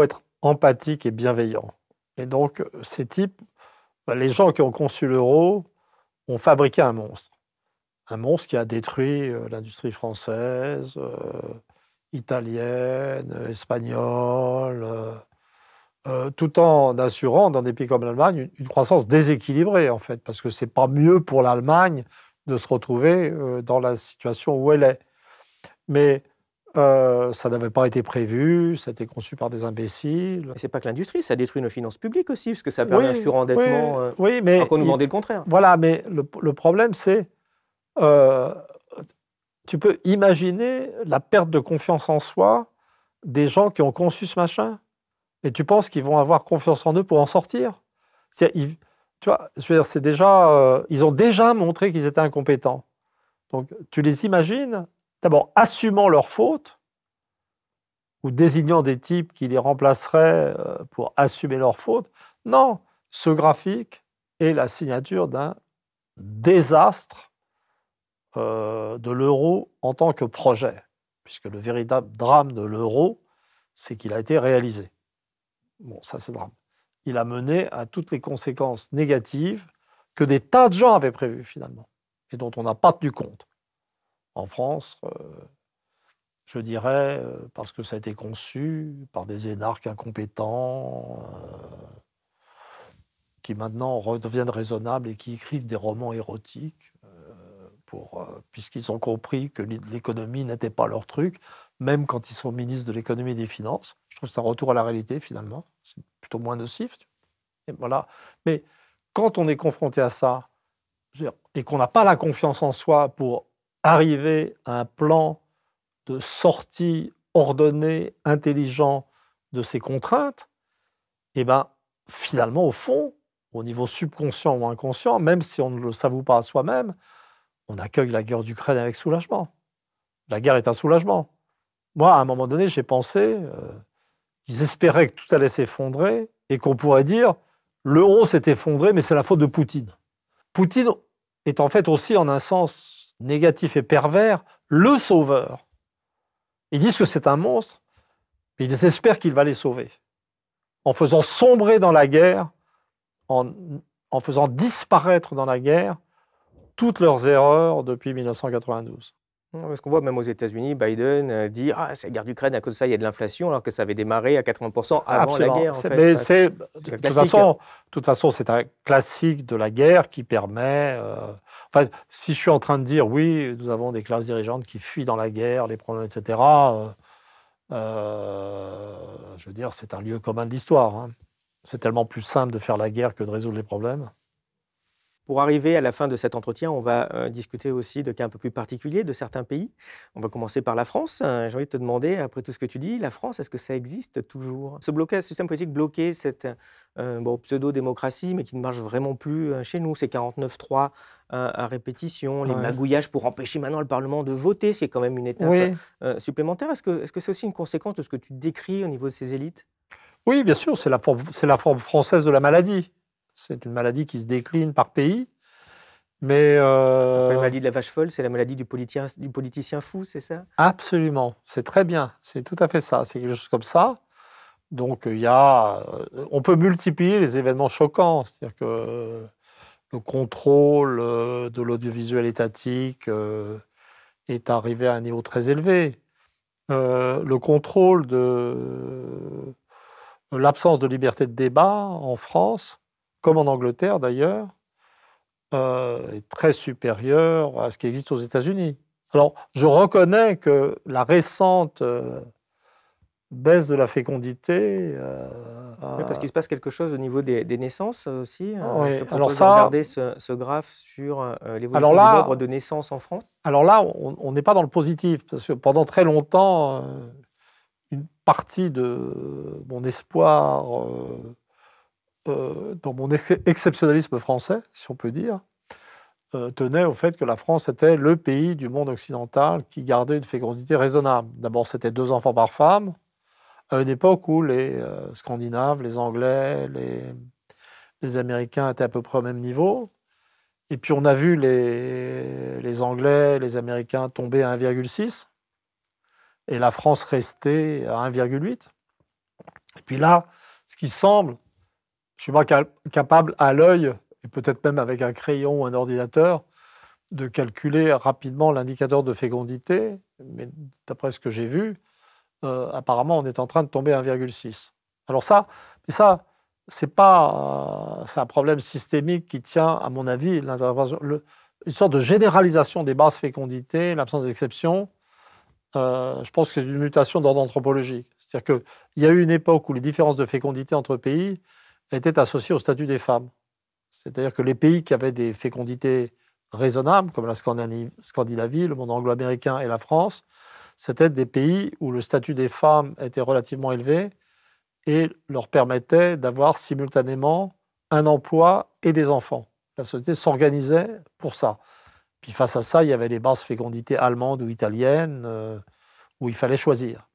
être empathique et bienveillant. Et donc, ces types, les gens qui ont conçu l'euro ont fabriqué un monstre. Un monstre qui a détruit l'industrie française, italienne, espagnole, tout en assurant, dans des pays comme l'Allemagne, une croissance déséquilibrée, en fait, parce que ce n'est pas mieux pour l'Allemagne de se retrouver dans la situation où elle est. Mais ça n'avait pas été prévu, ça a été conçu par des imbéciles. Ce n'est pas que l'industrie, ça détruit nos finances publiques aussi, parce que ça permet un surendettement, mais qu'on nous vendait le contraire. Voilà, mais le problème, c'est tu peux imaginer la perte de confiance en soi des gens qui ont conçu ce machin, et tu penses qu'ils vont avoir confiance en eux pour en sortir. Tu vois, je veux dire, c'est déjà, ils ont déjà montré qu'ils étaient incompétents. Donc, tu les imagines, d'abord, assumant leurs fautes, ou désignant des types qui les remplaceraient pour assumer leurs fautes. Non, ce graphique est la signature d'un désastre de l'euro en tant que projet, puisque le véritable drame de l'euro, c'est qu'il a été réalisé. Bon, ça c'est drame. Il a mené à toutes les conséquences négatives que des tas de gens avaient prévues finalement, et dont on n'a pas tenu compte. En France, je dirais, parce que ça a été conçu par des énarques incompétents qui maintenant redeviennent raisonnables et qui écrivent des romans érotiques puisqu'ils ont compris que l'économie n'était pas leur truc, même quand ils sont ministres de l'économie et des finances. Je trouve que c'est un retour à la réalité, finalement. C'est plutôt moins nocif. Et voilà. Mais quand on est confronté à ça, et qu'on n'a pas la confiance en soi pour arriver à un plan de sortie ordonné, intelligent de ces contraintes, et ben finalement, au fond, au niveau subconscient ou inconscient, même si on ne le savoure pas à soi-même, on accueille la guerre d'Ukraine avec soulagement. La guerre est un soulagement. Moi, à un moment donné, j'ai pensé qu'ils espéraient que tout allait s'effondrer et qu'on pourrait dire l'euro s'est effondré, mais c'est la faute de Poutine. Poutine est en fait aussi, en un sens négatif et pervers, le sauveur. Ils disent que c'est un monstre, mais ils espèrent qu'il va les sauver. En faisant sombrer dans la guerre, en faisant disparaître dans la guerre toutes leurs erreurs depuis 1992. Parce qu'on voit même aux États-Unis, Biden dit « Ah, c'est la guerre d'Ukraine, à cause de ça, il y a de l'inflation », alors que ça avait démarré à 80% avant Absolument. la guerre. En fait. Mais de toute façon, c'est un classique de la guerre qui permet... Enfin, si je suis en train de dire, oui, nous avons des classes dirigeantes qui fuient dans la guerre, les problèmes, etc., je veux dire, c'est un lieu commun de l'histoire. Hein. C'est tellement plus simple de faire la guerre que de résoudre les problèmes. Pour arriver à la fin de cet entretien, on va discuter aussi de cas un peu plus particuliers de certains pays. On va commencer par la France. J'ai envie de te demander, après tout ce que tu dis, la France, est-ce que ça existe toujours? Ce système politique bloqué, cette pseudo-démocratie, mais qui ne marche vraiment plus chez nous, ces 49-3 à répétition, les magouillages pour empêcher maintenant le Parlement de voter, c'est quand même une étape supplémentaire. Est-ce que c'est aussi une conséquence de ce que tu décris au niveau de ces élites? Oui, bien sûr, c'est la forme française de la maladie. C'est une maladie qui se décline par pays. Mais la maladie de la vache folle, c'est la maladie du politicien fou, c'est ça? Absolument, c'est très bien, c'est tout à fait ça, c'est quelque chose comme ça. Donc on peut multiplier les événements choquants, c'est-à-dire que le contrôle de l'audiovisuel étatique est arrivé à un niveau très élevé. Le contrôle de l'absence de liberté de débat en France, comme en Angleterre d'ailleurs, est très supérieur à ce qui existe aux États-Unis. Alors, je reconnais que la récente baisse de la fécondité... Oui, parce qu'il se passe quelque chose au niveau des naissances aussi. Oui, je te propose de regarder ce graphe sur l'évolution du nombre de naissances en France. Alors là, on n'est pas dans le positif, parce que pendant très longtemps, une partie de mon espoir... dans mon exceptionnalisme français, si on peut dire, tenait au fait que la France était le pays du monde occidental qui gardait une fécondité raisonnable. D'abord, c'était 2 enfants par femme, à une époque où les Scandinaves, les Anglais, les Américains étaient à peu près au même niveau. Et puis, on a vu les Anglais, les Américains tomber à 1,6 et la France rester à 1,8. Et puis là, ce qui semble... Je ne suis pas capable, à l'œil, et peut-être même avec un crayon ou un ordinateur, de calculer rapidement l'indicateur de fécondité. Mais d'après ce que j'ai vu, apparemment, on est en train de tomber à 1,6. Alors c'est un problème systémique qui tient, à mon avis, une sorte de généralisation des basses fécondités, l'absence d'exception. Je pense que c'est une mutation d'ordre anthropologique. C'est-à-dire qu'il y a eu une époque où les différences de fécondité entre pays étaient associés au statut des femmes. C'est-à-dire que les pays qui avaient des fécondités raisonnables, comme la Scandinavie, le monde anglo-américain et la France, c'était des pays où le statut des femmes était relativement élevé et leur permettait d'avoir simultanément un emploi et des enfants. La société s'organisait pour ça. Puis face à ça, il y avait les basses fécondités allemandes ou italiennes où il fallait choisir.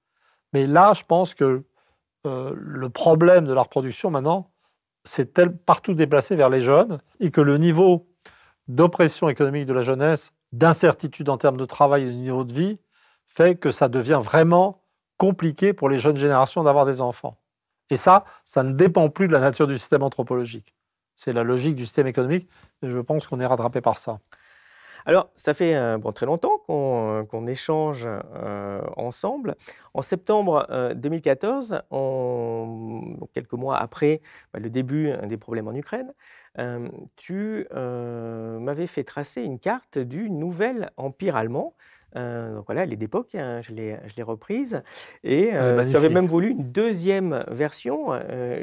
Mais là, je pense que le problème de la reproduction maintenant, c'est partout déplacé vers les jeunes et que le niveau d'oppression économique de la jeunesse, d'incertitude en termes de travail et de niveau de vie, fait que ça devient vraiment compliqué pour les jeunes générations d'avoir des enfants. Et ça ne dépend plus de la nature du système anthropologique. C'est la logique du système économique et je pense qu'on est rattrapé par ça. Alors, ça fait très longtemps qu'on échange ensemble. En septembre 2014, quelques mois après le début des problèmes en Ukraine, tu m'avais fait tracer une carte du nouvel empire allemand. Donc voilà, elle est d'époque, hein, je l'ai reprise. Et Elle est tu avais même magnifique. voulu une deuxième version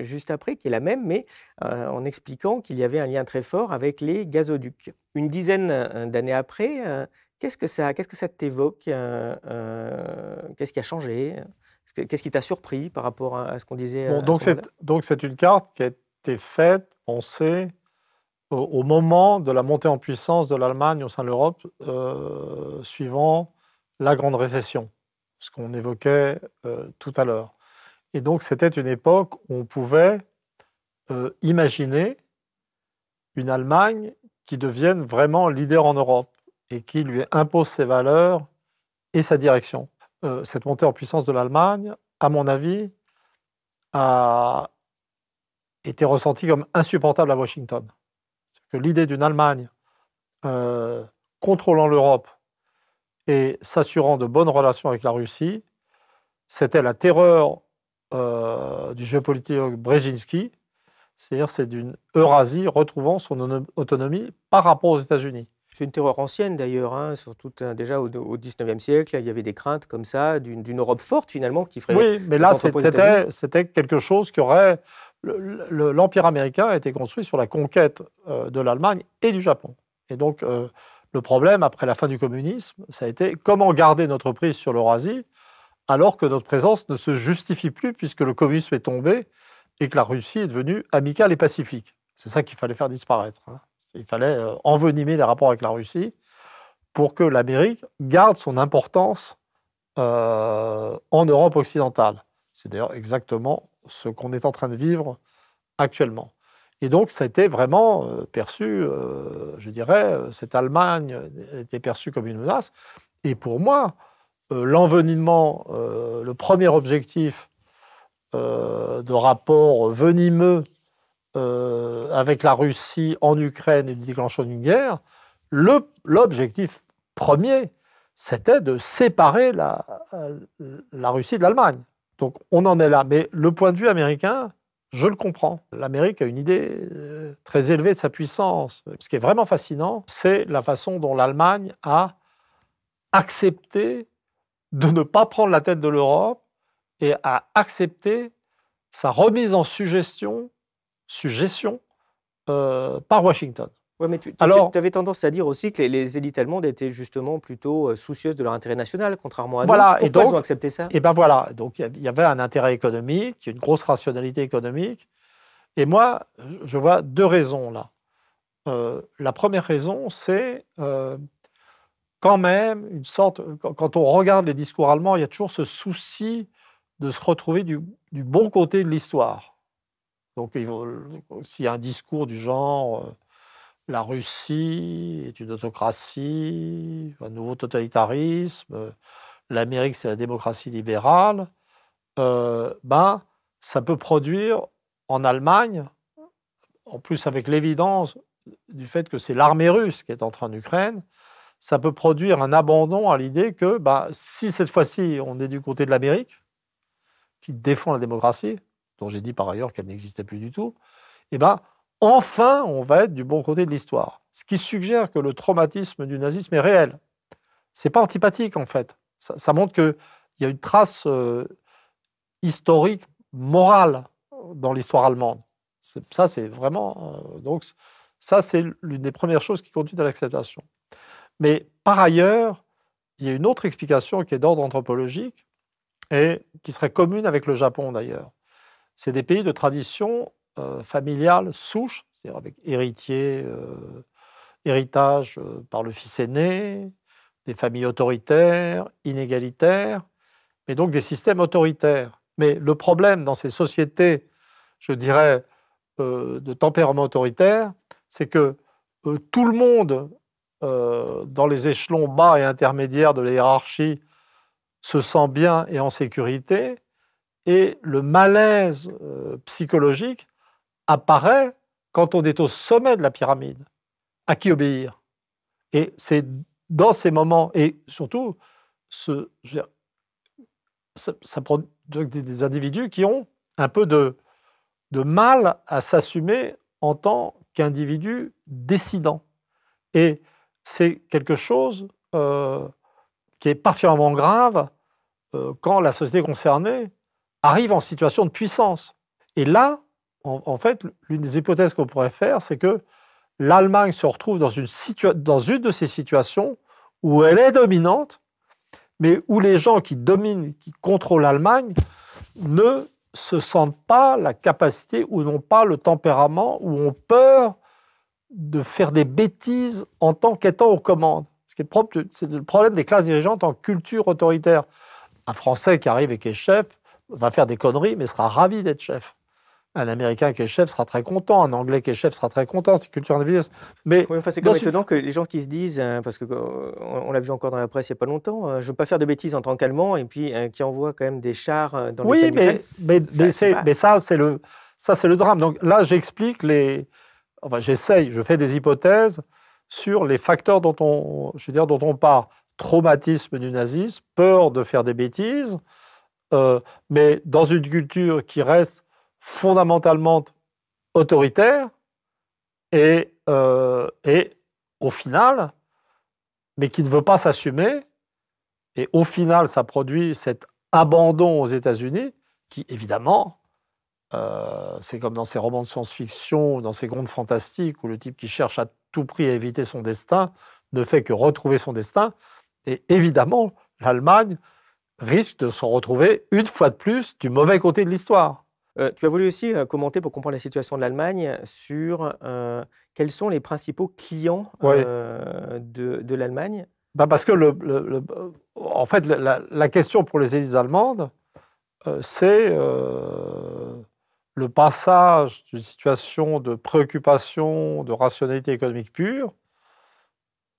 juste après, qui est la même, mais en expliquant qu'il y avait un lien très fort avec les gazoducs. Une dizaine d'années après, qu'est-ce que ça t'évoque qu'est-ce qui a changé? Qu'est-ce qui t'a surpris par rapport à ce qu'on disait Bon, à ce moment-là? donc c'est une carte qui a été faite, pensée, au moment de la montée en puissance de l'Allemagne au sein de l'Europe, suivant la grande récession, ce qu'on évoquait tout à l'heure. Et donc, c'était une époque où on pouvait imaginer une Allemagne qui devienne vraiment leader en Europe et qui lui impose ses valeurs et sa direction. Cette montée en puissance de l'Allemagne, à mon avis, a été ressentie comme insupportable à Washington. Que l'idée d'une Allemagne contrôlant l'Europe et s'assurant de bonnes relations avec la Russie, c'était la terreur du géopolitologue Brzezinski, c'est-à-dire c'est d'une Eurasie retrouvant son autonomie par rapport aux États-Unis. C'est une terreur ancienne d'ailleurs, hein, surtout déjà au XIXe siècle, il y avait des craintes comme ça d'une Europe forte finalement qui ferait Oui, mais là contre-poids aux États-Unis. c'était quelque chose qui aurait... L'Empire américain a été construit sur la conquête de l'Allemagne et du Japon. Et donc le problème après la fin du communisme, ça a été comment garder notre prise sur l'Eurasie alors que notre présence ne se justifie plus puisque le communisme est tombé et que la Russie est devenue amicale et pacifique. C'est ça qu'il fallait faire disparaître, hein. Il fallait envenimer les rapports avec la Russie pour que l'Amérique garde son importance en Europe occidentale. C'est d'ailleurs exactement ce qu'on est en train de vivre actuellement. Et donc, ça a été vraiment perçu, je dirais, cette Allemagne était perçue comme une menace. Et pour moi, l'envenimement, le premier objectif de rapport venimeux avec la Russie en Ukraine et du déclenchement d'une guerre, l'objectif premier, c'était de séparer la Russie de l'Allemagne. Donc on en est là. Mais le point de vue américain, je le comprends. L'Amérique a une idée très élevée de sa puissance. Ce qui est vraiment fascinant, c'est la façon dont l'Allemagne a accepté de ne pas prendre la tête de l'Europe et a accepté sa remise en suggestion par Washington. Ouais, mais tu Alors, avais tendance à dire aussi que les élites allemandes étaient justement plutôt soucieuses de leur intérêt national, contrairement à voilà, nous. Pourquoi elles ont accepté ça? Et ben voilà, donc il y avait un intérêt économique, une grosse rationalité économique. Et moi, je vois deux raisons là. La première raison, c'est quand même une sorte, quand on regarde les discours allemands, il y a toujours ce souci de se retrouver du bon côté de l'histoire. Donc, s'il y a un discours du genre la Russie est une autocratie, un nouveau totalitarisme, l'Amérique c'est la démocratie libérale, ça peut produire en Allemagne, en plus avec l'évidence du fait que c'est l'armée russe qui est en train d'Ukraine, ça peut produire un abandon à l'idée que si cette fois-ci on est du côté de l'Amérique, qui défend la démocratie, dont j'ai dit par ailleurs qu'elle n'existait plus du tout, enfin, on va être du bon côté de l'histoire. Ce qui suggère que le traumatisme du nazisme est réel. C'est pas antipathique, en fait. Ça montre qu'il y a une trace historique, morale dans l'histoire allemande. Ça, c'est vraiment... donc, ça, c'est l'une des premières choses qui conduit à l'acceptation. Mais par ailleurs, il y a une autre explication qui est d'ordre anthropologique et qui serait commune avec le Japon, d'ailleurs. C'est des pays de tradition familiale souche, c'est-à-dire avec héritage par le fils aîné, des familles autoritaires, inégalitaires, mais donc des systèmes autoritaires. Mais le problème dans ces sociétés, je dirais, de tempérament autoritaire, c'est que tout le monde, dans les échelons bas et intermédiaires de la hiérarchie, se sent bien et en sécurité, et le malaise psychologique apparaît quand on est au sommet de la pyramide. À qui obéir? Et c'est dans ces moments, et surtout, je veux dire, ça produit des individus qui ont un peu de mal à s'assumer en tant qu'individus décidents. Et c'est quelque chose qui est particulièrement grave quand la société concernée arrive en situation de puissance. Et là, en fait, l'une des hypothèses qu'on pourrait faire, c'est que l'Allemagne se retrouve dans une de ces situations où elle est dominante, mais où les gens qui dominent, qui contrôlent l'Allemagne, ne se sentent pas la capacité ou n'ont pas le tempérament ou ont peur de faire des bêtises en tant qu'étant aux commandes. C'est le problème des classes dirigeantes en culture autoritaire. Un Français qui arrive et qui est chef va faire des conneries, mais sera ravi d'être chef. Un Américain qui est chef sera très content, un Anglais qui est chef sera très content, c'est culture individuelle. Mais oui, enfin, c'est quand même étonnant que les gens qui se disent, parce qu'on l'a vu encore dans la presse il n'y a pas longtemps, je ne veux pas faire de bêtises en tant qu'Allemand, et puis qui envoient quand même des chars dans les mais ça, c'est le drame. Donc là, j'explique je fais des hypothèses sur les facteurs dont on parle. Traumatisme du nazisme, peur de faire des bêtises, mais dans une culture qui reste fondamentalement autoritaire et au final, mais qui ne veut pas s'assumer. Et au final, ça produit cet abandon aux États-Unis qui, évidemment, c'est comme dans ces romans de science-fiction, dans ces contes fantastiques, où le type qui cherche à tout prix à éviter son destin ne fait que retrouver son destin. Et évidemment, l'Allemagne risque de se retrouver une fois de plus du mauvais côté de l'histoire. Tu as voulu aussi commenter, pour comprendre la situation de l'Allemagne, sur quels sont les principaux clients de l'Allemagne. Parce que, en fait, la question pour les élites allemandes, c'est le passage d'une situation de préoccupation, de rationalité économique pure.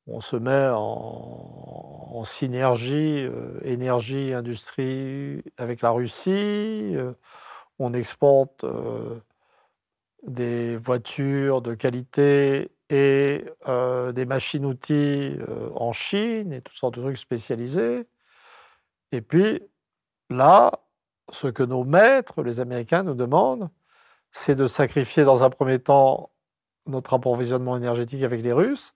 On se met en synergie, énergie, industrie avec la Russie. On exporte des voitures de qualité et des machines-outils en Chine et toutes sortes de trucs spécialisés. Et puis là, ce que nos maîtres, les Américains, nous demandent, c'est de sacrifier dans un premier temps notre approvisionnement énergétique avec les Russes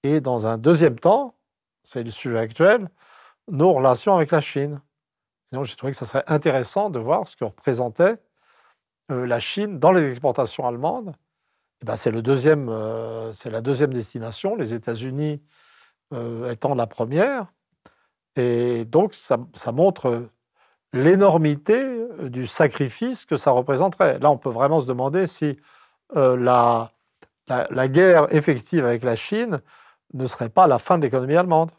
et dans un deuxième temps, c'est le sujet actuel, nos relations avec la Chine. Donc j'ai trouvé que ça serait intéressant de voir ce que représentait la Chine dans les exportations allemandes. Et ben, c'est la deuxième destination, les États-Unis étant la première. Et donc ça montre l'énormité du sacrifice que ça représenterait. Là, on peut vraiment se demander si la guerre effective avec la Chine ne serait pas la fin de l'économie allemande.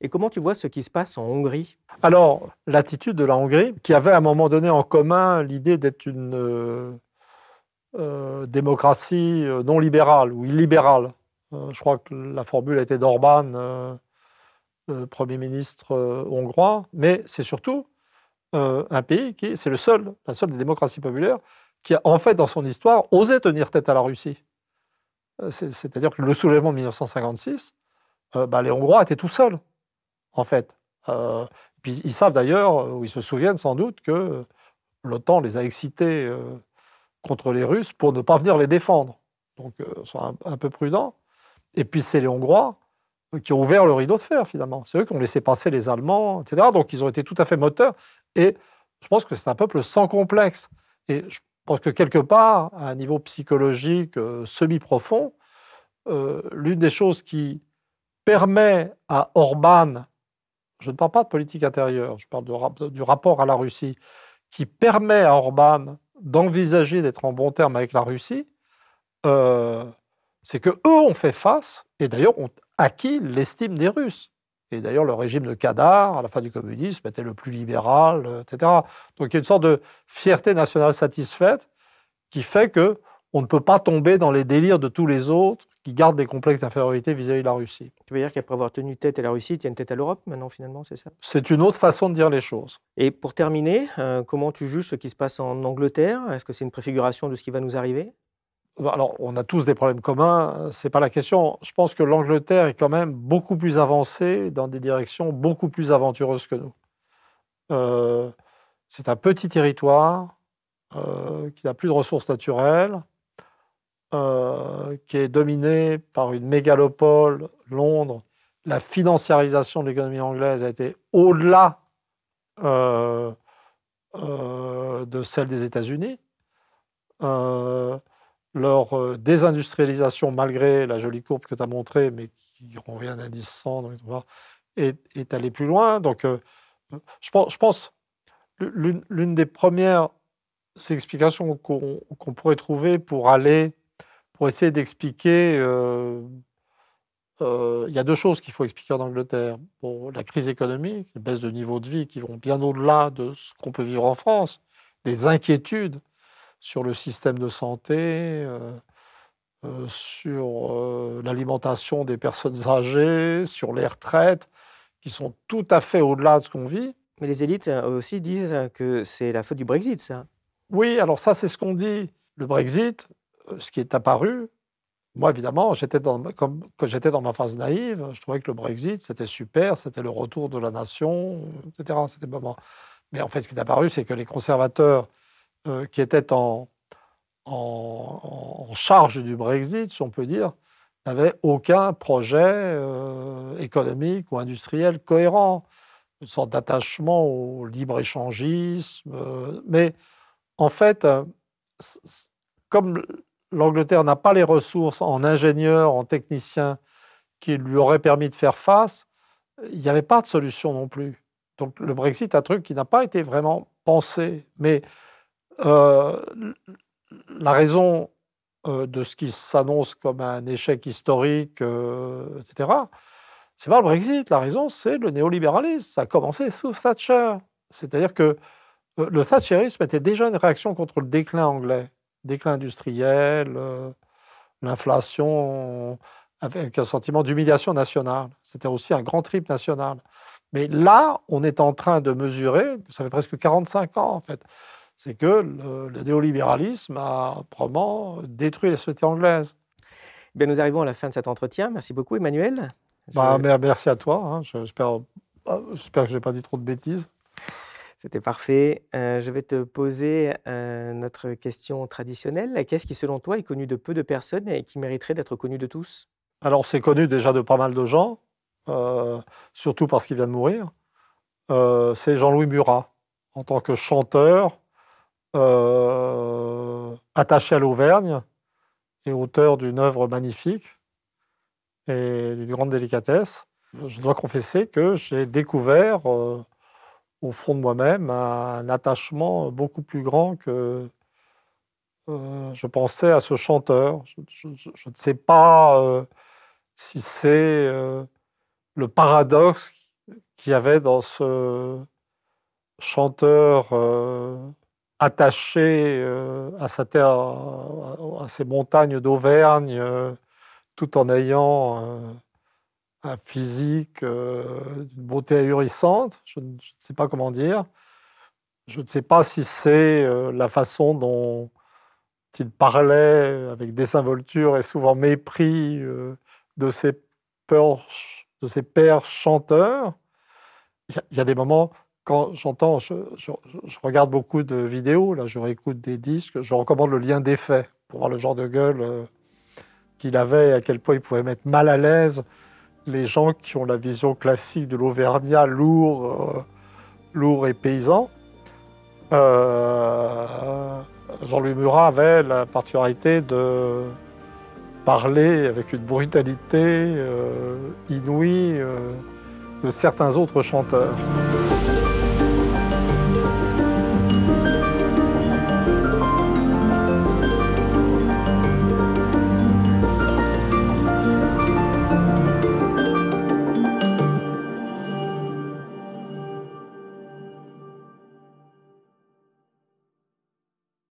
Et comment tu vois ce qui se passe en Hongrie? Alors, l'attitude de la Hongrie, qui avait à un moment donné en commun l'idée d'être une démocratie non libérale ou illibérale. Je crois que la formule était d'Orbán, Premier ministre hongrois, mais c'est surtout un pays c'est la seule des démocraties populaires qui a en fait dans son histoire osé tenir tête à la Russie. C'est-à-dire que le soulèvement de 1956, les Hongrois étaient tout seuls, en fait. Puis ils savent d'ailleurs, ou ils se souviennent sans doute, que l'OTAN les a excités contre les Russes pour ne pas venir les défendre. Donc ils sont un peu prudents. Et puis c'est les Hongrois qui ont ouvert le rideau de fer, finalement. C'est eux qui ont laissé passer les Allemands, etc. Donc ils ont été tout à fait moteurs. Et je pense que c'est un peuple sans complexe. Et je pense que quelque part, à un niveau psychologique semi-profond, l'une des choses qui permet à Orbán, je ne parle pas de politique intérieure, je parle du rapport à la Russie, qui permet à Orbán d'envisager d'être en bon terme avec la Russie, c'est qu'eux ont fait face, et d'ailleurs ont acquis l'estime des Russes. Et d'ailleurs, le régime de Kadar, à la fin du communisme, était le plus libéral, etc. Donc il y a une sorte de fierté nationale satisfaite qui fait qu'on ne peut pas tomber dans les délires de tous les autres qui gardent des complexes d'infériorité vis-à-vis de la Russie. Tu veux dire qu'après avoir tenu tête à la Russie, ils tiennent tête à l'Europe maintenant, finalement, c'est ça? C'est une autre façon de dire les choses. Et pour terminer, comment tu juges ce qui se passe en Angleterre? Est-ce que c'est une préfiguration de ce qui va nous arriver? Alors, on a tous des problèmes communs, c'est pas la question. Je pense que l'Angleterre est quand même beaucoup plus avancée dans des directions beaucoup plus aventureuses que nous. C'est un petit territoire qui n'a plus de ressources naturelles, qui est dominé par une mégalopole, Londres. La financiarisation de l'économie anglaise a été au-delà de celle des États-Unis. Leur désindustrialisation, malgré la jolie courbe que tu as montrée, mais qui revient à l'indice 100, est allée plus loin. Donc, je pense l'une des premières explications qu'on pourrait trouver pour essayer d'expliquer. Il y a deux choses qu'il faut expliquer en Angleterre. Bon, la crise économique, les baisses de niveau de vie qui vont bien au-delà de ce qu'on peut vivre en France, des inquiétudes sur le système de santé, sur l'alimentation des personnes âgées, sur les retraites, qui sont tout à fait au-delà de ce qu'on vit. Mais les élites aussi disent que c'est la faute du Brexit, ça. Oui, alors ça, c'est ce qu'on dit. Le Brexit, ce qui est apparu, moi, évidemment, quand j'étais dans ma phase naïve, je trouvais que le Brexit, c'était super, c'était le retour de la nation, etc. C'était bon. Mais en fait, ce qui est apparu, c'est que les conservateurs qui étaient en charge du Brexit, si on peut dire, n'avaient aucun projet économique ou industriel cohérent, une sorte d'attachement au libre-échangisme. Mais en fait, comme l'Angleterre n'a pas les ressources en ingénieurs, en techniciens qui lui auraient permis de faire face, il n'y avait pas de solution non plus. Donc le Brexit est un truc qui n'a pas été vraiment pensé. Mais la raison de ce qui s'annonce comme un échec historique, etc., c'est pas le Brexit. La raison, c'est le néolibéralisme. Ça a commencé sous Thatcher. C'est-à-dire que le thatcherisme était déjà une réaction contre le déclin anglais, déclin industriel, l'inflation, avec un sentiment d'humiliation nationale. C'était aussi un grand trip national. Mais là, on est en train de mesurer, ça fait presque 45 ans en fait, c'est que le néolibéralisme a probablement détruit la société anglaise. Bien, nous arrivons à la fin de cet entretien. Merci beaucoup, Emmanuel. Merci à toi. Hein. J'espère que je n'ai pas dit trop de bêtises. C'était parfait. Je vais te poser notre question traditionnelle. Qu'est-ce qui, selon toi, est connu de peu de personnes et qui mériterait d'être connu de tous? Alors, c'est connu déjà de pas mal de gens, surtout parce qu'il vient de mourir. C'est Jean-Louis Murat, en tant que chanteur, attaché à l'Auvergne et auteur d'une œuvre magnifique et d'une grande délicatesse. Je dois confesser que j'ai découvert au fond de moi-même un attachement beaucoup plus grand que je pensais à ce chanteur. Je ne sais pas si c'est le paradoxe qu'il y avait dans ce chanteur attaché à sa terre, à ses montagnes d'Auvergne, tout en ayant un physique d'une beauté ahurissante. Je ne sais pas comment dire. Je ne sais pas si c'est la façon dont il parlait avec désinvolture et souvent mépris de ses pairs chanteurs. Il y a des moments, quand j'entends, je regarde beaucoup de vidéos, là, je réécoute des disques, je recommande le Lien des Faits pour voir le genre de gueule qu'il avait et à quel point il pouvait mettre mal à l'aise les gens qui ont la vision classique de l'Auvergnat lourd et paysan. Jean-Louis Murat avait la particularité de parler avec une brutalité inouïe de certains autres chanteurs.